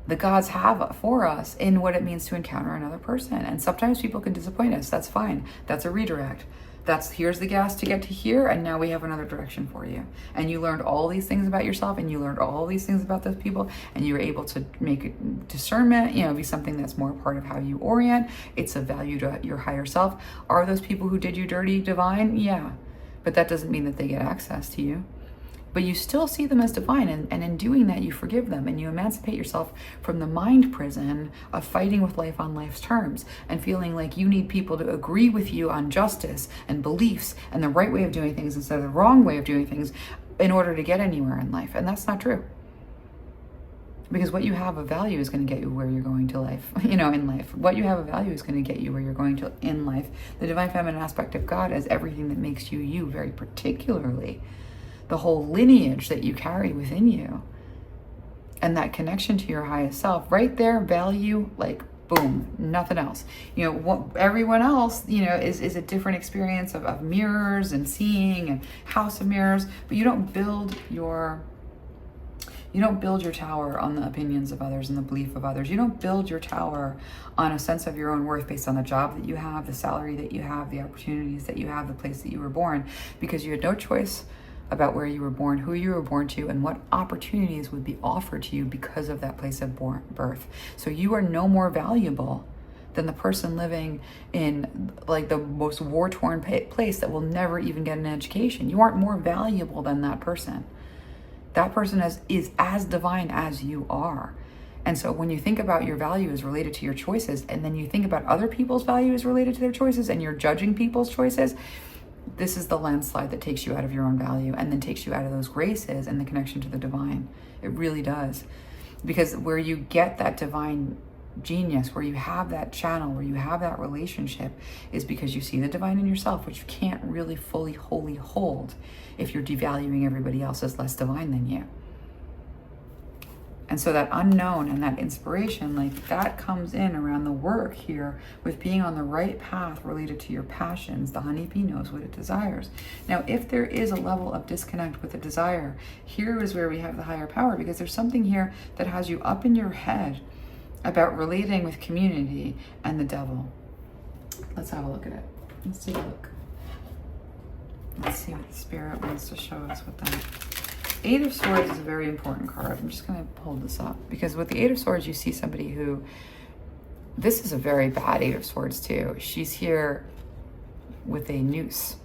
the gods have for us in what it means to encounter another person. And sometimes people can disappoint us. That's fine. That's a redirect. Here's the gas to get to here, and now we have another direction for you. And you learned all these things about yourself, and you learned all these things about those people, and you were able to make a discernment, be something that's more part of how you orient. It's a value to your higher self. Are those people who did you dirty divine? Yeah. But that doesn't mean that they get access to you. But you still see them as divine, and in doing that, you forgive them, and you emancipate yourself from the mind prison of fighting with life on life's terms, and feeling like you need people to agree with you on justice and beliefs and the right way of doing things instead of the wrong way of doing things in order to get anywhere in life. And that's not true. Because what you have of value is going to get you where you're going to life, in life. What you have of value is going to get you where you're going to in life. The divine feminine aspect of God is everything that makes you you, very particularly the whole lineage that you carry within you, and that connection to your highest self right there. Value, like, boom, nothing else. Everyone else, is a different experience of mirrors and seeing and house of mirrors, but you don't build your tower on the opinions of others and the belief of others. You don't build your tower on a sense of your own worth based on the job that you have, the salary that you have, the opportunities that you have, the place that you were born, because you had no choice about where you were born, who you were born to, and what opportunities would be offered to you because of that place of birth. So you are no more valuable than the person living in like the most war-torn place that will never even get an education. You aren't more valuable than that person. That person is as divine as you are. And so when you think about your value is related to your choices, and then you think about other people's value is related to their choices, and you're judging people's choices, this is the landslide that takes you out of your own value and then takes you out of those graces and the connection to the divine. It really does. Because where you get that divine genius, where you have that channel, where you have that relationship, is because you see the divine in yourself, which you can't really fully, wholly hold if you're devaluing everybody else as less divine than you. And so that unknown and that inspiration, like that comes in around the work here with being on the right path related to your passions. The honeybee knows what it desires. Now, if there is a level of disconnect with a desire, here is where we have the higher power, because there's something here that has you up in your head about relating with community and the devil. Let's have a look at it. Let's take a look. Let's see what the spirit wants to show us with that. Eight of Swords is a very important card. I'm just going to hold this up, because with the Eight of Swords, you see somebody who, this is a very bad Eight of Swords too. She's here with a noose,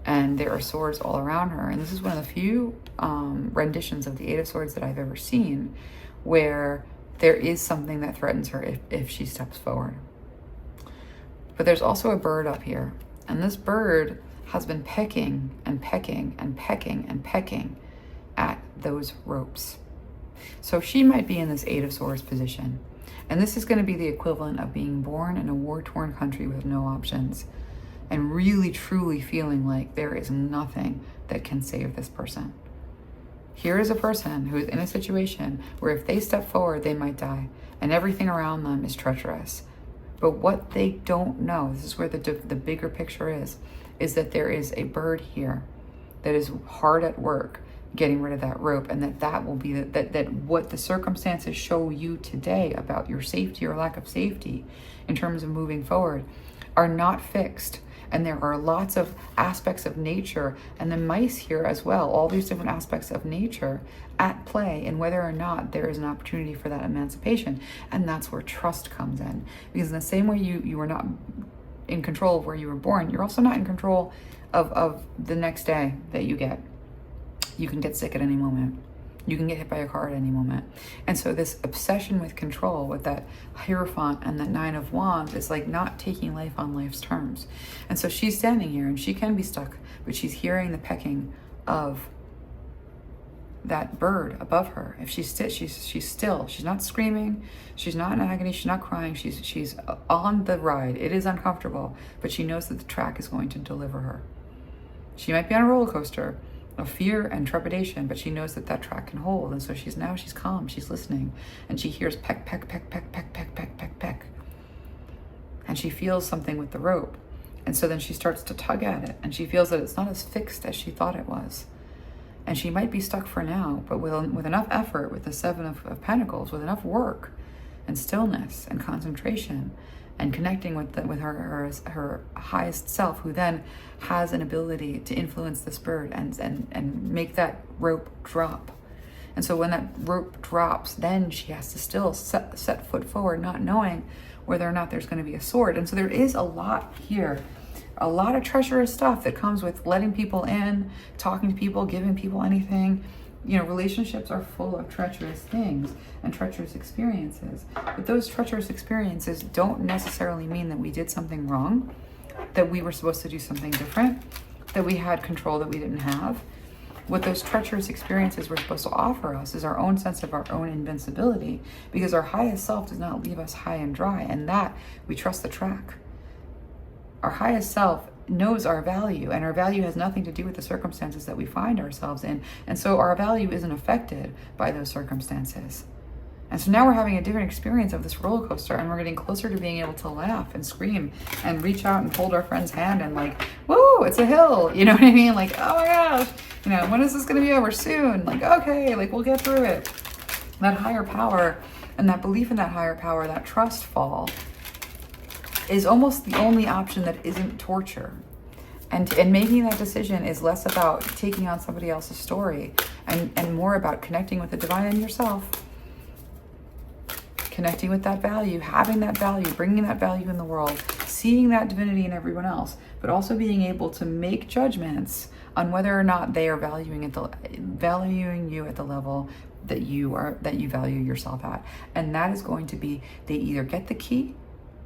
and there are swords all around her. And this is one of the few renditions of the Eight of Swords that I've ever seen where there is something that threatens her if she steps forward. But there's also a bird up here, and this bird has been pecking and pecking and pecking and pecking at those ropes. So she might be in this Eight of Swords position. And this is going to be the equivalent of being born in a war-torn country with no options and really truly feeling like there is nothing that can save this person. Here is a person who is in a situation where if they step forward, they might die, and everything around them is treacherous. But what they don't know, this is where the bigger picture is that there is a bird here that is hard at work getting rid of that rope, and that will be that what the circumstances show you today about your safety or lack of safety in terms of moving forward are not fixed. And there are lots of aspects of nature, and the mice here as well, all these different aspects of nature at play, and whether or not there is an opportunity for that emancipation. And that's where trust comes in, because in the same way you were not in control of where you were born, you're also not in control of the next day that you get. You can get sick at any moment. You can get hit by a car at any moment. And so this obsession with control, with that Hierophant and that Nine of Wands, is like not taking life on life's terms. And so she's standing here and she can be stuck, but she's hearing the pecking of that bird above her. If she's still. She's not screaming. She's not in agony. She's not crying. She's on the ride. It is uncomfortable, but she knows that the track is going to deliver her. She might be on a roller coaster of fear and trepidation, but she knows that that track can hold. And so she's calm, she's listening, and she hears peck, peck, peck, peck, peck, peck, peck, peck, peck. And she feels something with the rope. And so then she starts to tug at it, and she feels that it's not as fixed as she thought it was. And she might be stuck for now, but with enough effort, with the Seven of Pentacles, with enough work and stillness and concentration and connecting with her highest self, who then has an ability to influence this bird and make that rope drop. And so when that rope drops, then she has to still set foot forward, not knowing whether or not there's going to be a sword. And so there is a lot here, a lot of treacherous stuff that comes with letting people in, talking to people, giving people anything. You know, relationships are full of treacherous things and treacherous experiences. But those treacherous experiences don't necessarily mean that we did something wrong, that we were supposed to do something different, that we had control that we didn't have. What those treacherous experiences were supposed to offer us is our own sense of our own invincibility, because our highest self does not leave us high and dry, and that we trust the track. Our highest self knows our value, and our value has nothing to do with the circumstances that we find ourselves in. And so our value isn't affected by those circumstances. And so now we're having a different experience of this roller coaster, and we're getting closer to being able to laugh and scream and reach out and hold our friend's hand and like, woo, it's a hill. You know what I mean? Like, oh my gosh, you know, when is this going to be over? Soon. Like, okay, like we'll get through it. That higher power and that belief in that higher power, that trust fall, is almost the only option that isn't torture. And making that decision is less about taking on somebody else's story and more about connecting with the divine in yourself. Connecting with that value, having that value, bringing that value in the world, seeing that divinity in everyone else, but also being able to make judgments on whether or not they are valuing you at the level that you value yourself at. And that is going to be, they either get the key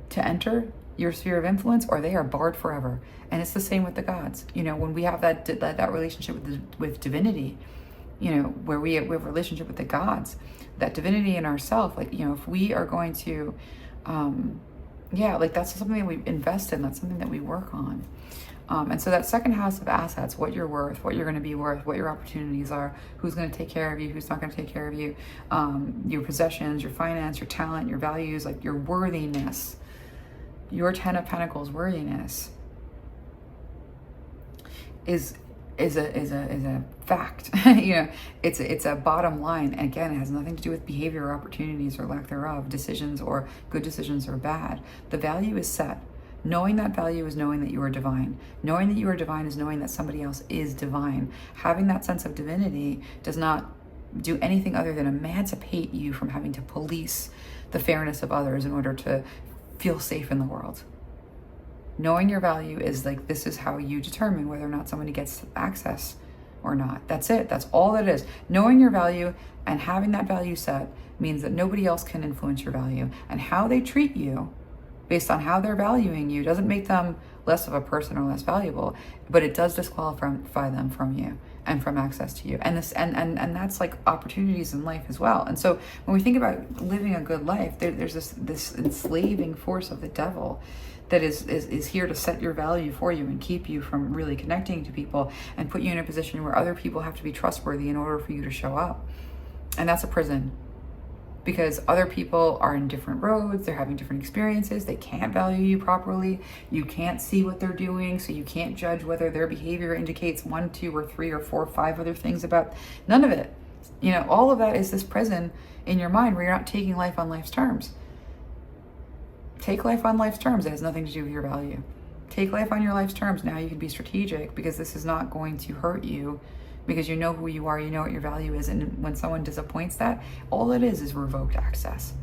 to enter your sphere of influence, or they are barred forever. And it's the same with the gods. You know, when we have that relationship with divinity, you know, where we have a relationship with the gods, that divinity in ourselves, like, you know, if we are going to, like that's something that we invest in, that's something that we work on. And so that second house of assets, what you're worth, what you're going to be worth, what your opportunities are, who's going to take care of you, who's not going to take care of you, your possessions, your finance, your talent, your values, like your worthiness, your 10 of Pentacles worthiness is a fact. You know, it's a bottom line. And again, it has nothing to do with behavior or opportunities or lack thereof, decisions or good decisions or bad. The value is set. Knowing that value is knowing that you are divine. Knowing that you are divine is knowing that somebody else is divine. Having that sense of divinity does not do anything other than emancipate you from having to police the fairness of others in order to feel safe in the world. Knowing your value is like, this is how you determine whether or not somebody gets access or not. That's it. That's all that is. Knowing your value and having that value set means that nobody else can influence your value. And how they treat you based on how they're valuing you doesn't make them less of a person or less valuable, but it does disqualify them from you and from access to you. And this and that's like opportunities in life as well. And so when we think about living a good life, there's this enslaving force of the devil that is here to set your value for you and keep you from really connecting to people and put you in a position where other people have to be trustworthy in order for you to show up. And that's a prison, because other people are in different roads, they're having different experiences, they can't value you properly, you can't see what they're doing, so you can't judge whether their behavior indicates 1, 2, or 3, or 4, or 5 other things about, none of it. You know, all of that is this prison in your mind where you're not taking life on life's terms. Take life on life's terms. It has nothing to do with your value. Take life on your life's terms. Now you can be strategic, because this is not going to hurt you, because you know who you are, you know what your value is. And when someone disappoints that, all it is revoked access.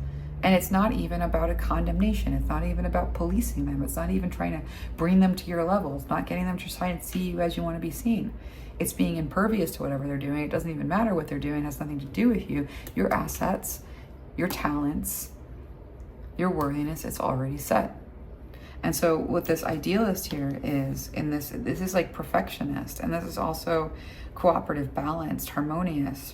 And it's not even about a condemnation. It's not even about policing them. It's not even trying to bring them to your level. It's not getting them to try and see you as you want to be seen. It's being impervious to whatever they're doing. It doesn't even matter what they're doing. It has nothing to do with you. Your assets, your talents, your worthiness, it's already set. And so what this idealist here is, this is like perfectionist, and this is also cooperative, balanced, harmonious.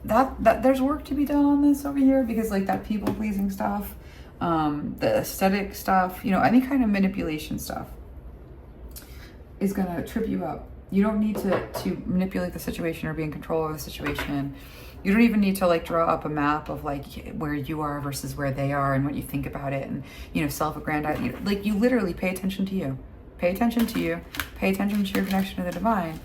That there's work to be done on this over here, because like that people pleasing stuff, the aesthetic stuff, you know, any kind of manipulation stuff is gonna trip you up. You don't need to manipulate the situation or be in control of the situation. You don't even need to like draw up a map of like where you are versus where they are and what you think about it, and, you know, self-aggrandize. Like, you literally pay attention to you. Pay attention to you. Pay attention to your connection to the divine.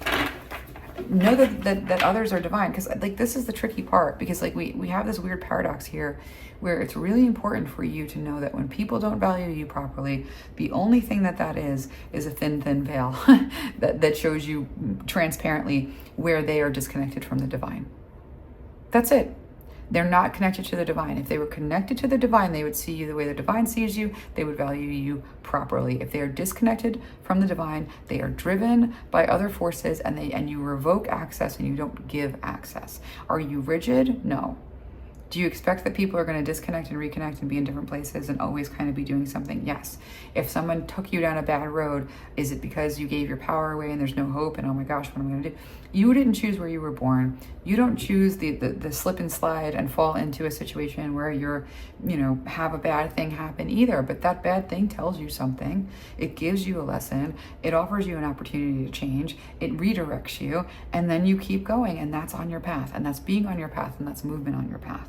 know that others are divine. Because like, this is the tricky part, because like we have this weird paradox here where it's really important for you to know that when people don't value you properly, the only thing that is a thin veil that shows you transparently where they are disconnected from the divine. That's it. They're not connected to the divine. If they were connected to the divine, they would see you the way the divine sees you. They would value you properly. If they are disconnected from the divine, they are driven by other forces, and you revoke access and you don't give access. Are you rigid? No. Do you expect that people are going to disconnect and reconnect and be in different places and always kind of be doing something? Yes. If someone took you down a bad road, is it because you gave your power away and there's no hope and oh my gosh, what am I going to do? You didn't choose where you were born. You don't choose the slip and slide and fall into a situation where you're, have a bad thing happen either. But that bad thing tells you something. It gives you a lesson. It offers you an opportunity to change. It redirects you, and then you keep going, and that's on your path, and that's being on your path, and that's movement on your path.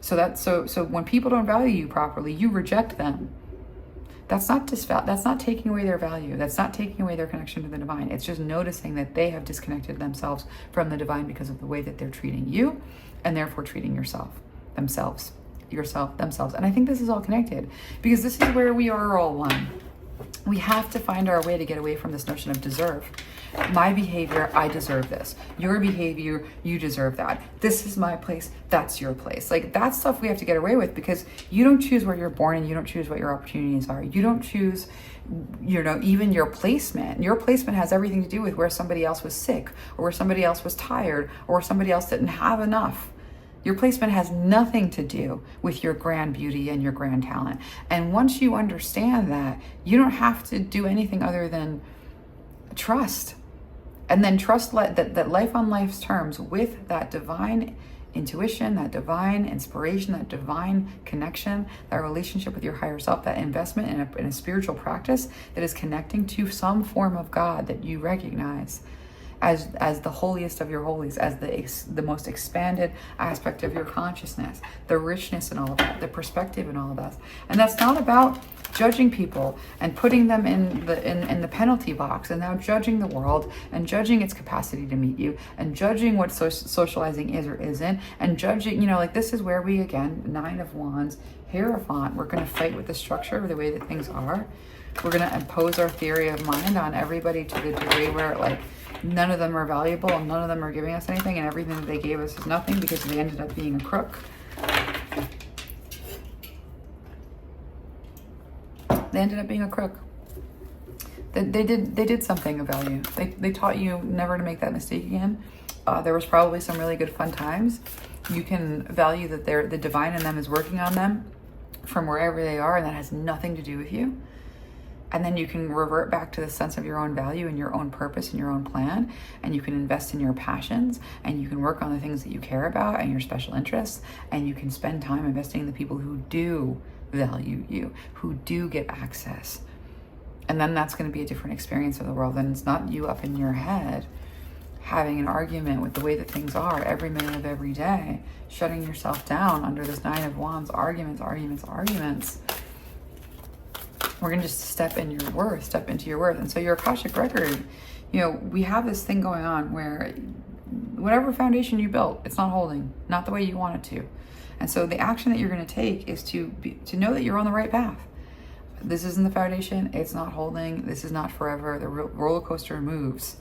So when people don't value you properly, you reject them. That's not taking away their value. That's not taking away their connection to the divine. It's just noticing that they have disconnected themselves from the divine because of the way that they're treating you, and therefore treating themselves. And I think this is all connected, because this is where we are all one. We have to find our way to get away from this notion of deserve. My behavior, I deserve this. Your behavior, you deserve that. This is my place, that's your place. Like, that stuff we have to get away with, because you don't choose where you're born, and you don't choose what your opportunities are. You don't choose, even your placement. Your placement has everything to do with where somebody else was sick, or where somebody else was tired, or where somebody else didn't have enough. Your placement has nothing to do with your grand beauty and your grand talent. And once you understand that, you don't have to do anything other than trust. And then trust that life on life's terms, with that divine intuition, that divine inspiration, that divine connection, that relationship with your higher self, that investment in a spiritual practice that is connecting to some form of God that you recognize as the holiest of your holies, as the most expanded aspect of your consciousness, the richness in all of that, the perspective in all of that. And that's not about judging people and putting them in the penalty box, and now judging the world and judging its capacity to meet you, and judging what socializing is or isn't, and judging, this is where we, again, 9 of Wands, Hierophant, we're going to fight with the structure of the way that things are. We're going to impose our theory of mind on everybody to the degree where, none of them are valuable and none of them are giving us anything, and everything that they gave us is nothing because they ended up being a crook. They ended up being a crook. They did something of value. They taught you never to make that mistake again. There was probably some really good fun times. You can value that the divine in them is working on them from wherever they are, and that has nothing to do with you. And then you can revert back to the sense of your own value and your own purpose and your own plan. And you can invest in your passions, and you can work on the things that you care about and your special interests. And you can spend time investing in the people who do value you, who do get access. And then that's going to be a different experience of the world. And it's not you up in your head having an argument with the way that things are every minute of every day, shutting yourself down under this 9 of Wands, arguments. We're going to just step into your worth. And so your Akashic record, we have this thing going on where whatever foundation you built, it's not holding, not the way you want it to. And so the action that you're going to take is to know that you're on the right path. This isn't the foundation. It's not holding. This is not forever. The roller coaster moves.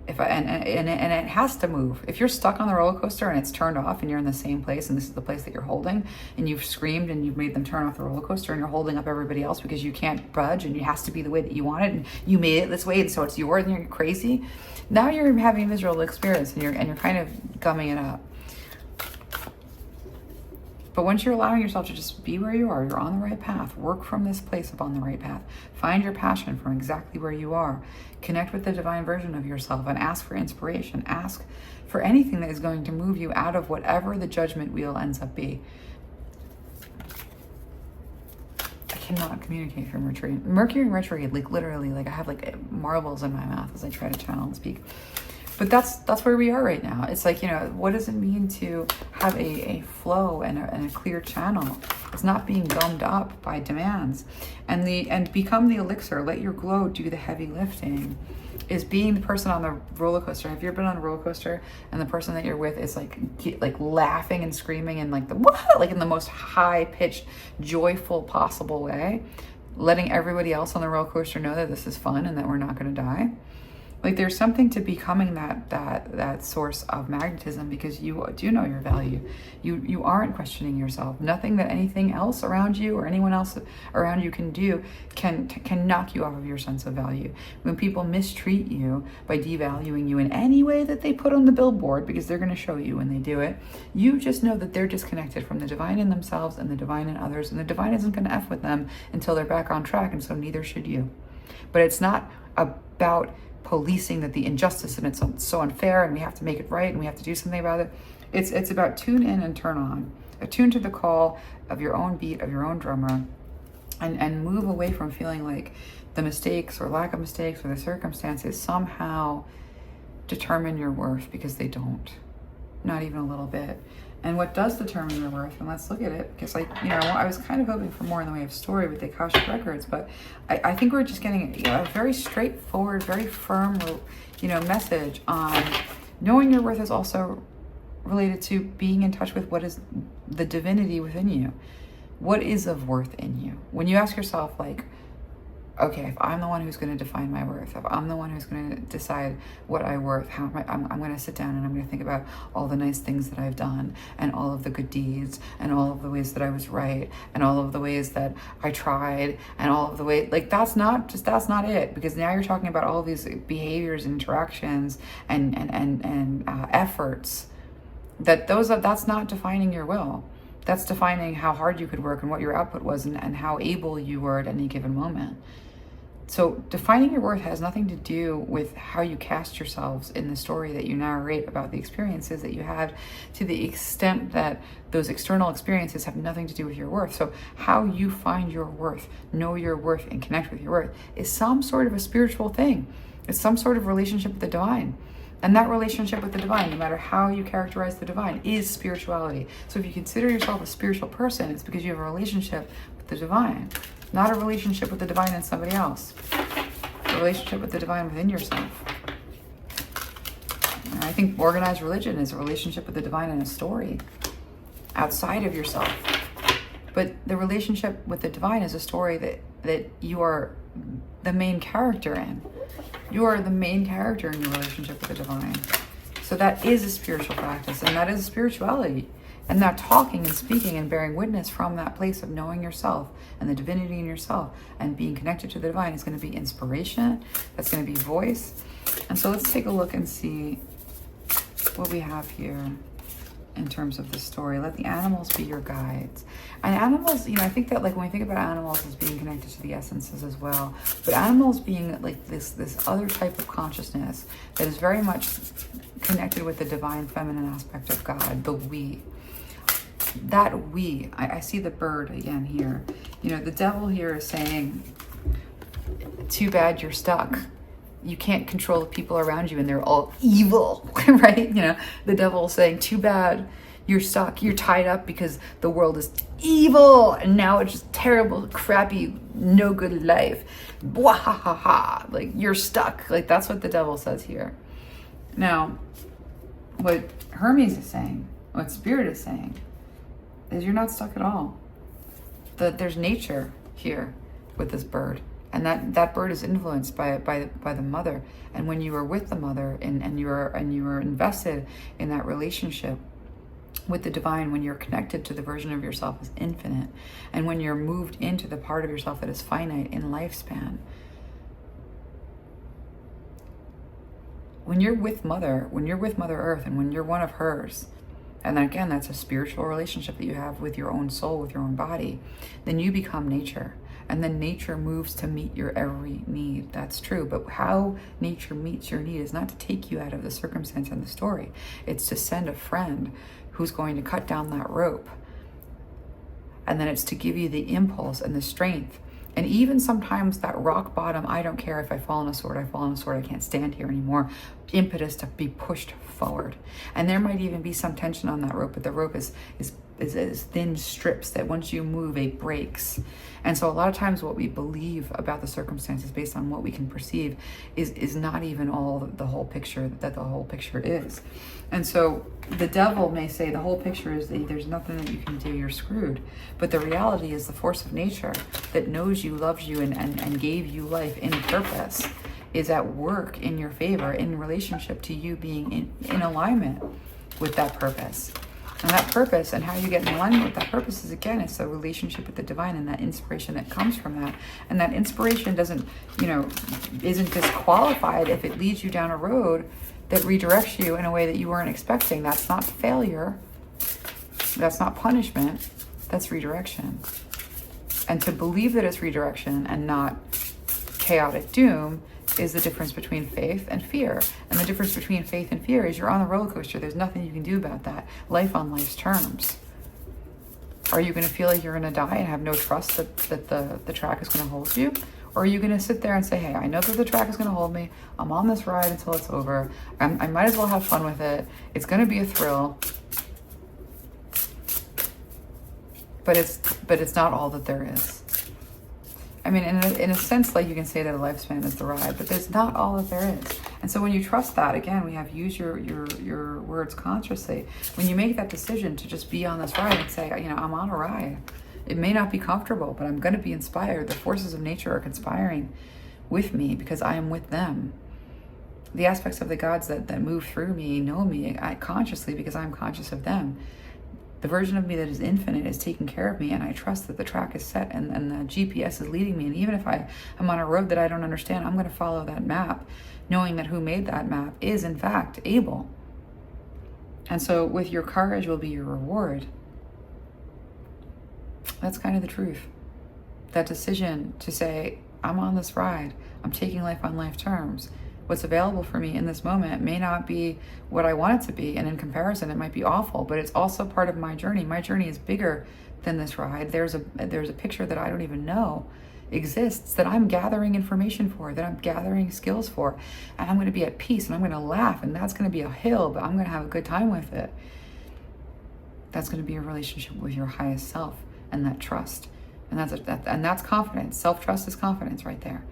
And it has to move. If you're stuck on the roller coaster and it's turned off and you're in the same place and this is the place that you're holding, and you've screamed and you've made them turn off the roller coaster, and you're holding up everybody else because you can't budge and it has to be the way that you want it, and you made it this way and so it's yours, and you're crazy. Now you're having a miserable experience, and you're kind of gumming it up. But once you're allowing yourself to just be where you are, you're on the right path. Work from this place of on the right path. Find your passion from exactly where you are. Connect with the divine version of yourself and ask for inspiration. Ask for anything that is going to move you out of whatever the judgment wheel ends up being. I cannot communicate from retreat. Mercury in retrograde, literally, I have marbles in my mouth as I try to channel and speak. But that's where we are right now. It's what does it mean to have a flow and a clear channel It's not being gummed up by demands. And become the elixir. Let your glow do the heavy lifting. Is being the person on the roller coaster. Have you ever been on a roller coaster and the person that you're with is like laughing and screaming and like like in the most high pitched, joyful possible way, letting everybody else on the roller coaster know that this is fun and that we're not going to die? Like, there's something to becoming that source of magnetism, because you do know your value. You aren't questioning yourself. Nothing that anything else around you or anyone else around you can do can knock you off of your sense of value. When people mistreat you by devaluing you in any way that they put on the billboard, because they're going to show you when they do it, you just know that they're disconnected from the divine in themselves and the divine in others, and the divine isn't going to F with them until they're back on track, and so neither should you. But it's not about policing that the injustice and it's so unfair and we have to make it right and we have to do something about it. It's about tune in and turn on. Attune to the call of your own beat, of your own drummer, and move away from feeling like the mistakes or lack of mistakes or the circumstances somehow determine your worth, because they don't. Not even a little bit. And what does determine your worth, and let's look at it, because I was kind of hoping for more in the way of story with the Akashic Records, but I think we're just getting a very straightforward, very firm, message on knowing your worth is also related to being in touch with what is the divinity within you. What is of worth in you? When you ask yourself, like, okay, if I'm the one who's going to define my worth, if I'm the one who's going to decide what I'm worth, I'm going to sit down and I'm going to think about all the nice things that I've done and all of the good deeds and all of the ways that I was right and all of the ways that I tried and all of the ways, like, that's not it, because now you're talking about all of these behaviors and interactions and efforts that's not defining your will. That's defining how hard you could work and what your output was and how able you were at any given moment. So defining your worth has nothing to do with how you cast yourselves in the story that you narrate about the experiences that you had, to the extent that those external experiences have nothing to do with your worth. So how you find your worth, know your worth, and connect with your worth is some sort of a spiritual thing. It's some sort of relationship with the divine. And that relationship with the divine, no matter how you characterize the divine, is spirituality. So if you consider yourself a spiritual person, it's because you have a relationship with the divine, not a relationship with the divine and somebody else. A relationship with the divine within yourself. And I think organized religion is a relationship with the divine in a story outside of yourself. But the relationship with the divine is a story that you are the main character in. You are the main character in your relationship with the divine. So that is a spiritual practice, and that is spirituality. And that talking and speaking and bearing witness from that place of knowing yourself and the divinity in yourself and being connected to the divine is going to be inspiration. That's going to be voice. And so let's take a look and see what we have here in terms of the story. Let the animals be your guides. And animals, I think that, like, when we think about animals as being connected to the essences as well, but animals being like this other type of consciousness that is very much connected with the divine feminine aspect of God, the we. That we, I see the bird again here. The devil here is saying, too bad you're stuck. You can't control the people around you and they're all evil, right? The devil is saying, too bad you're stuck. You're tied up because the world is evil and now it's just terrible, crappy, no good life. Blah, ha, ha, ha. Like, you're stuck. Like, that's what the devil says here. Now, what Hermes is saying, what Spirit is saying, is you're not stuck at all. There's nature here with this bird. And that bird is influenced by the mother. And when you are with the mother and you are invested in that relationship with the divine, when you're connected to the version of yourself as infinite, and when you're moved into the part of yourself that is finite in lifespan, when you're with Mother Earth, and when you're one of hers, and again, that's a spiritual relationship that you have with your own soul, with your own body, then you become nature. And then nature moves to meet your every need. That's true. But how nature meets your need is not to take you out of the circumstance and the story. It's to send a friend who's going to cut down that rope. And then it's to give you the impulse and the strength. And even sometimes that rock bottom, I don't care if I fall on a sword, I can't stand here anymore, impetus to be pushed forward. And there might even be some tension on that rope, but the rope is is thin strips that once you move, it breaks. And so a lot of times what we believe about the circumstances based on what we can perceive is not even all the whole picture that the whole picture is. And so the devil may say the whole picture is that there's nothing that you can do, you're screwed. But the reality is the force of nature that knows you, loves you, and gave you life in purpose is at work in your favor in relationship to you being in alignment with that purpose. And that purpose and how you get in alignment with that purpose is, again, it's a relationship with the divine and that inspiration that comes from that. And that inspiration doesn't, isn't disqualified if it leads you down a road that redirects you in a way that you weren't expecting. That's not failure. That's not punishment. That's redirection. And to believe that it's redirection and not chaotic doom is the difference between faith and fear. And the difference between faith and fear is you're on the roller coaster. There's nothing you can do about that. Life on life's terms. Are you going to feel like you're going to die and have no trust that the track is going to hold you? Or are you going to sit there and say, hey, I know that the track is going to hold me. I'm on this ride until it's over. I might as well have fun with it. It's going to be a thrill. But it's not all that there is. I mean, in a sense, like you can say that a lifespan is the ride, but there's not all that there is. And so when you trust that, again, we have use your words consciously. When you make that decision to just be on this ride and say, I'm on a ride. It may not be comfortable, but I'm going to be inspired. The forces of nature are conspiring with me because I am with them. The aspects of the gods that move through me know me consciously because I'm conscious of them. The version of me that is infinite is taking care of me, and I trust that the track is set and the GPS is leading me. And even if I'm on a road that I don't understand, I'm going to follow that map, knowing that who made that map is, in fact, able. And so with your courage will be your reward. That's kind of the truth. That decision to say, I'm on this ride. I'm taking life on life terms. What's available for me in this moment may not be what I want it to be, and in comparison it might be awful, but it's also part of my journey. My journey is bigger than this ride. There's a picture that I don't even know exists that I'm gathering information for, that I'm gathering skills for, and I'm going to be at peace and I'm going to laugh, and that's going to be a hill, but I'm going to have a good time with it. That's going to be a relationship with your highest self and that trust, and that's confidence. Self-trust is confidence right there.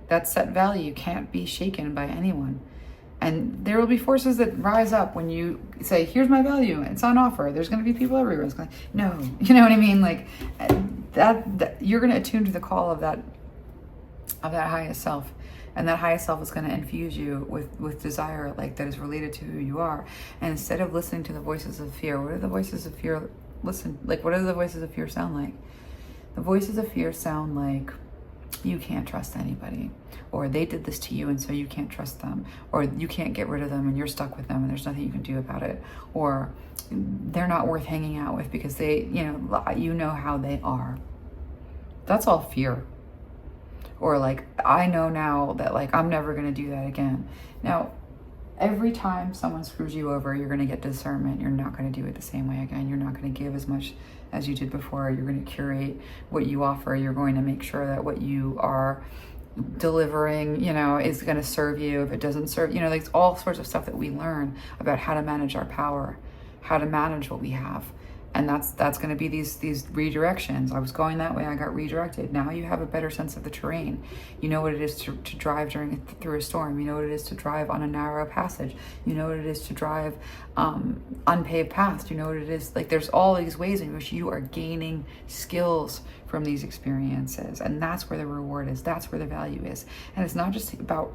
That set value can't be shaken by anyone. And there will be forces that rise up when you say, here's my value, it's on offer. There's going to be people everywhere. It's going, no, you know what I mean? Like that you're going to attune to the call of that highest self. And that highest self is going to infuse you with desire, like that is related to who you are. And instead of listening to the voices of fear, what do the voices of fear what do the voices of fear sound like? The voices of fear sound like, you can't trust anybody, or they did this to you and so you can't trust them, or you can't get rid of them and you're stuck with them and there's nothing you can do about it, or they're not worth hanging out with because they, you know how they are. That's all fear. Or like, I know now that like I'm never going to do that again. Now, every time someone screws you over, you're going to get discernment. You're not going to do it the same way again. You're not going to give as much as you did before. You're going to curate what you offer. You're going to make sure that what you are delivering, is going to serve you. If it doesn't serve, there's all sorts of stuff that we learn about how to manage our power, how to manage what we have. And that's going to be these redirections. I was going that way, I got redirected. Now you have a better sense of the terrain. You know what it is to drive through a storm. You know what it is to drive on a narrow passage. You know what it is to drive unpaved paths. You know what it is. Like there's all these ways in which you are gaining skills from these experiences. And that's where the reward is. That's where the value is. And it's not just about,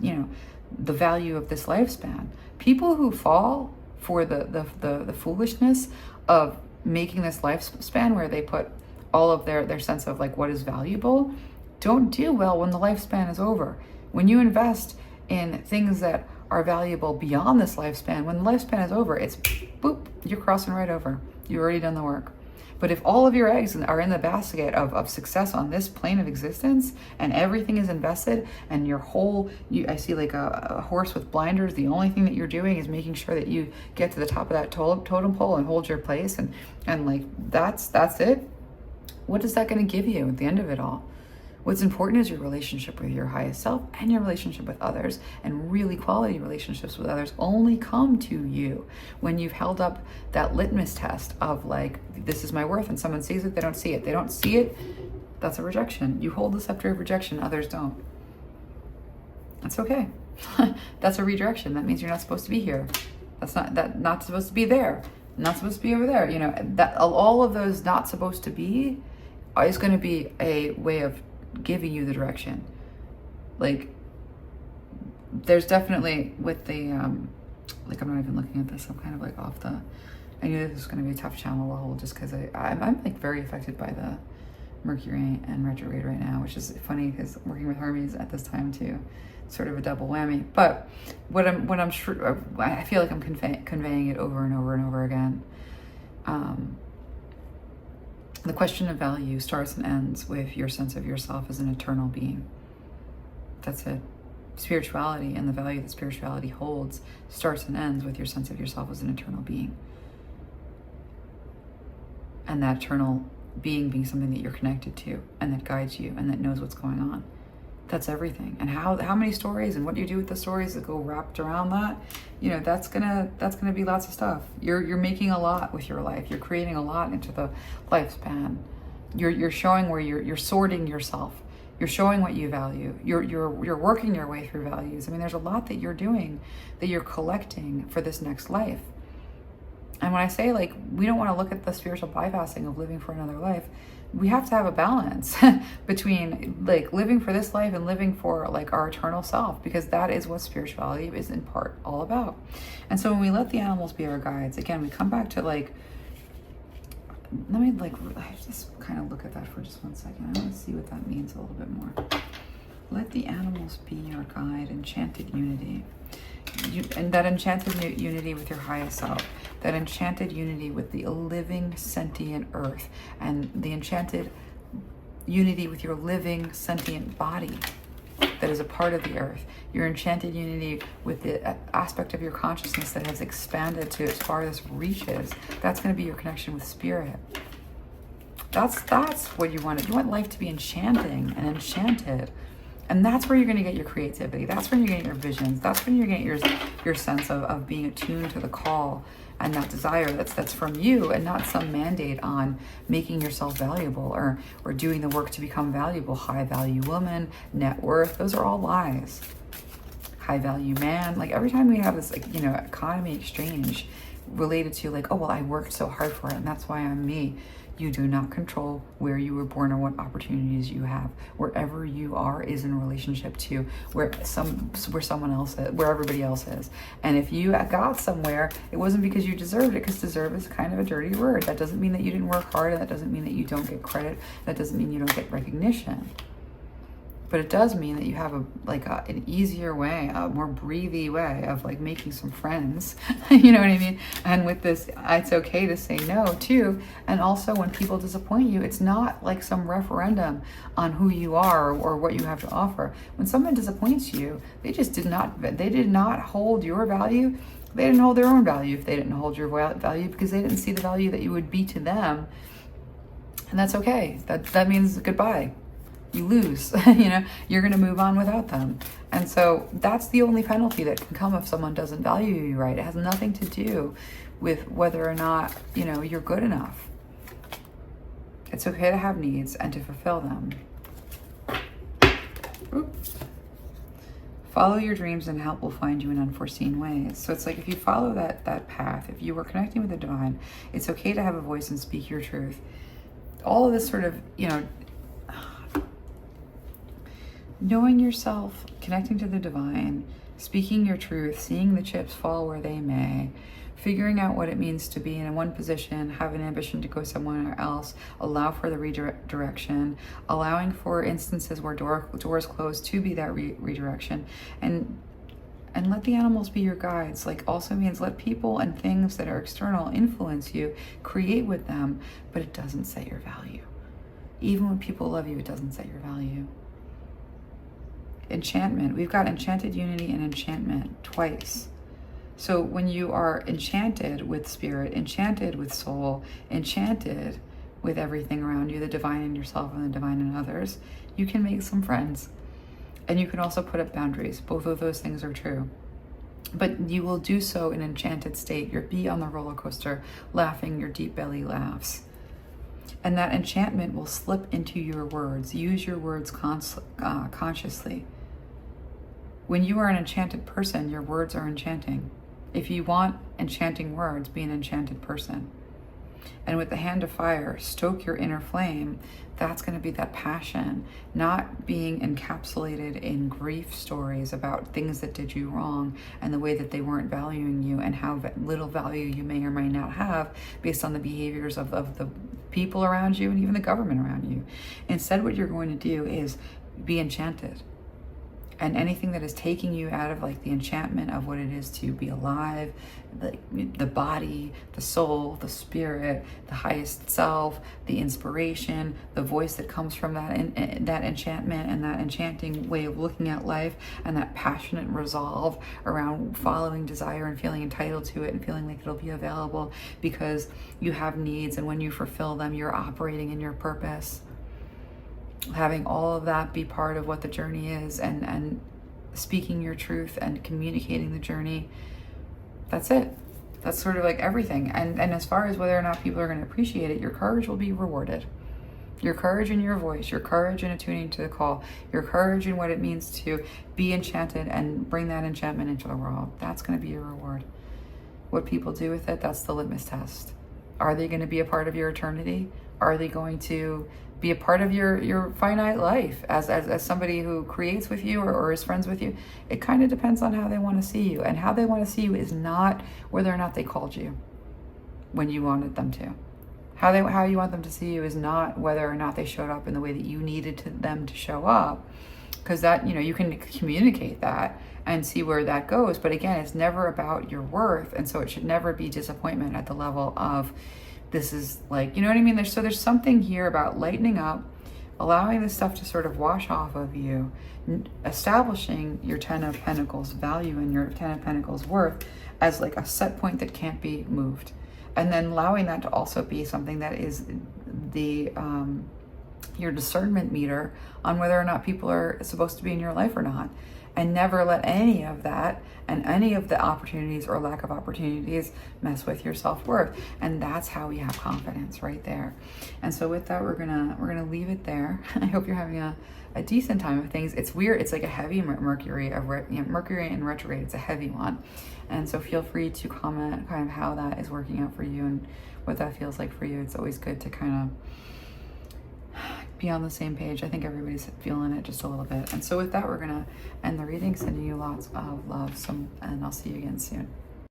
the value of this lifespan. People who fall for the foolishness of making this lifespan where they put all of their sense of like what is valuable, don't do well when the lifespan is over. When you invest in things that are valuable beyond this lifespan, when the lifespan is over, it's boop, you're crossing right over. You've already done the work. But if all of your eggs are in the basket of success on this plane of existence and everything is invested and your whole, I see like a horse with blinders, the only thing that you're doing is making sure that you get to the top of that totem pole and hold your place and like that's it. What is that going to give you at the end of it all? What's important is your relationship with your highest self and your relationship with others, and really quality relationships with others only come to you when you've held up that litmus test of like, this is my worth, and someone sees it, they don't see it. They don't see it, that's a rejection. You hold the scepter of rejection, others don't. That's okay. That's a redirection. That means you're not supposed to be here. That's not supposed to be there. Not supposed to be over there. You know, that all of those not supposed to be is going to be a way of giving you the direction. Like, there's definitely with the like, I'm not even looking at this, I'm kind of like off the, I knew this was going to be a tough channel to hold, just because I'm like very affected by the Mercury and retrograde right now, which is funny because working with Hermes at this time too, sort of a double whammy. But what I'm sure, I feel like I'm conveying it over and over and over again. The question of value starts and ends with your sense of yourself as an eternal being. That's it. Spirituality and the value that spirituality holds starts and ends with your sense of yourself as an eternal being. And that eternal being something that you're connected to and that guides you and that knows what's going on. That's everything. And how many stories and what you do with the stories that go wrapped around that, you know, that's gonna be lots of stuff. You're making a lot with your life. You're creating a lot into the lifespan. You're showing where you're sorting yourself. You're showing what you value. You're working your way through values. I mean, there's a lot that you're doing, that you're collecting for this next life. And when I say, like, we don't want to look at the spiritual bypassing of living for another life, we have to have a balance between like living for this life and living for like our eternal self, because that is what spirituality is in part all about. And so when we let the animals be our guides, again, we come back to like, let me like, I just kind of look at that for just 1 second. I want to see what that means a little bit more. Let the animals be your guide, enchanted unity. And that enchanted unity with your highest self, that enchanted unity with the living sentient earth, and the enchanted unity with your living sentient body that is a part of the earth, your enchanted unity with the aspect of your consciousness that has expanded to as far as reaches. That's going to be your connection with spirit. That's what you want. You want life to be enchanting and enchanted. And that's where you're going to get your creativity. That's when you're getting your visions. That's when you're getting your sense of being attuned to the call and that desire that's from you, and not some mandate on making yourself valuable or doing the work to become valuable. High value woman, net worth, those are all lies. High value man, like every time we have this, like, you know, economy exchange related to like, oh, well, I worked so hard for it and that's why I'm me. You do not control where you were born or what opportunities you have. Wherever you are is in relationship to where someone else is, where everybody else is. And if you got somewhere, it wasn't because you deserved it, because deserve is kind of a dirty word. That doesn't mean that you didn't work hard, and that doesn't mean that you don't get credit. That doesn't mean you don't get recognition. But it does mean that you have an easier way, a more breathy way of like making some friends. You know what I mean? And with this, it's okay to say no too. And also when people disappoint you, it's not like some referendum on who you are or what you have to offer. When someone disappoints you, they did not hold your value. They didn't hold their own value if they didn't hold your value, because they didn't see the value that you would be to them. And that's okay. That means goodbye. You lose, you know, you're going to move on without them. And so that's the only penalty that can come if someone doesn't value you right. It has nothing to do with whether or not, you know, you're good enough. It's okay to have needs and to fulfill them. Oops. Follow your dreams and help will find you in unforeseen ways. So it's like, if you follow that path, if you are connecting with the divine, it's okay to have a voice and speak your truth. All of this sort of, you know, knowing yourself, connecting to the divine, speaking your truth, seeing the chips fall where they may, figuring out what it means to be in one position, have an ambition to go somewhere else, allow for the redirection, allowing for instances where doors close to be that redirection, and let the animals be your guides. Like, also means let people and things that are external influence you, create with them, but it doesn't set your value. Even when people love you, it doesn't set your value. Enchantment. We've got enchanted unity and enchantment twice. So when you are enchanted with spirit, enchanted with soul, enchanted with everything around you, the divine in yourself and the divine in others, you can make some friends. And you can also put up boundaries. Both of those things are true. But you will do so in an enchanted state. You'll be on the roller coaster, laughing your deep belly laughs. And that enchantment will slip into your words. Use your words consciously. When you are an enchanted person, your words are enchanting. If you want enchanting words, be an enchanted person. And with the hand of fire, stoke your inner flame. That's going to be that passion, not being encapsulated in grief stories about things that did you wrong and the way that they weren't valuing you and how little value you may or may not have based on the behaviors of the people around you and even the government around you. Instead, what you're going to do is be enchanted. And anything that is taking you out of like the enchantment of what it is to be alive, the body, the soul, the spirit, the highest self, the inspiration, the voice that comes from that enchantment and that enchanting way of looking at life and that passionate resolve around following desire and feeling entitled to it and feeling like it'll be available because you have needs, and when you fulfill them, you're operating in your purpose. Having all of that be part of what the journey is, and speaking your truth and communicating the journey. That's it. That's sort of like everything. And as far as whether or not people are going to appreciate it, your courage will be rewarded. Your courage in your voice, your courage in attuning to the call, your courage in what it means to be enchanted and bring that enchantment into the world. That's going to be your reward. What people do with it, that's the litmus test. Are they going to be a part of your eternity? Are they going to be a part of your finite life as somebody who creates with you or is friends with you? It kind of depends on how they want to see you. And how they want to see you is not whether or not they called you when you wanted them to. How you want them to see you is not whether or not they showed up in the way that you needed them to show up. Because that, you can communicate that and see where that goes. But again, it's never about your worth. And so it should never be disappointment at the level of, this is like, you know what I mean? There's something here about lightening up, allowing this stuff to sort of wash off of you, establishing your 10 of Pentacles value and your 10 of Pentacles worth as like a set point that can't be moved. And then allowing that to also be something that is your discernment meter on whether or not people are supposed to be in your life or not. And never let any of that and any of the opportunities or lack of opportunities mess with your self-worth. And that's how we have confidence right there. And so with that, we're gonna leave it there. I hope you're having a decent time of things. It's weird. It's like a heavy Mercury in retrograde. It's a heavy one. And so feel free to comment kind of how that is working out for you and what that feels like for you. It's always good to kind of be on the same page. I think everybody's feeling it just a little bit. And so with that, we're gonna end the reading, sending you lots of love. And I'll see you again soon.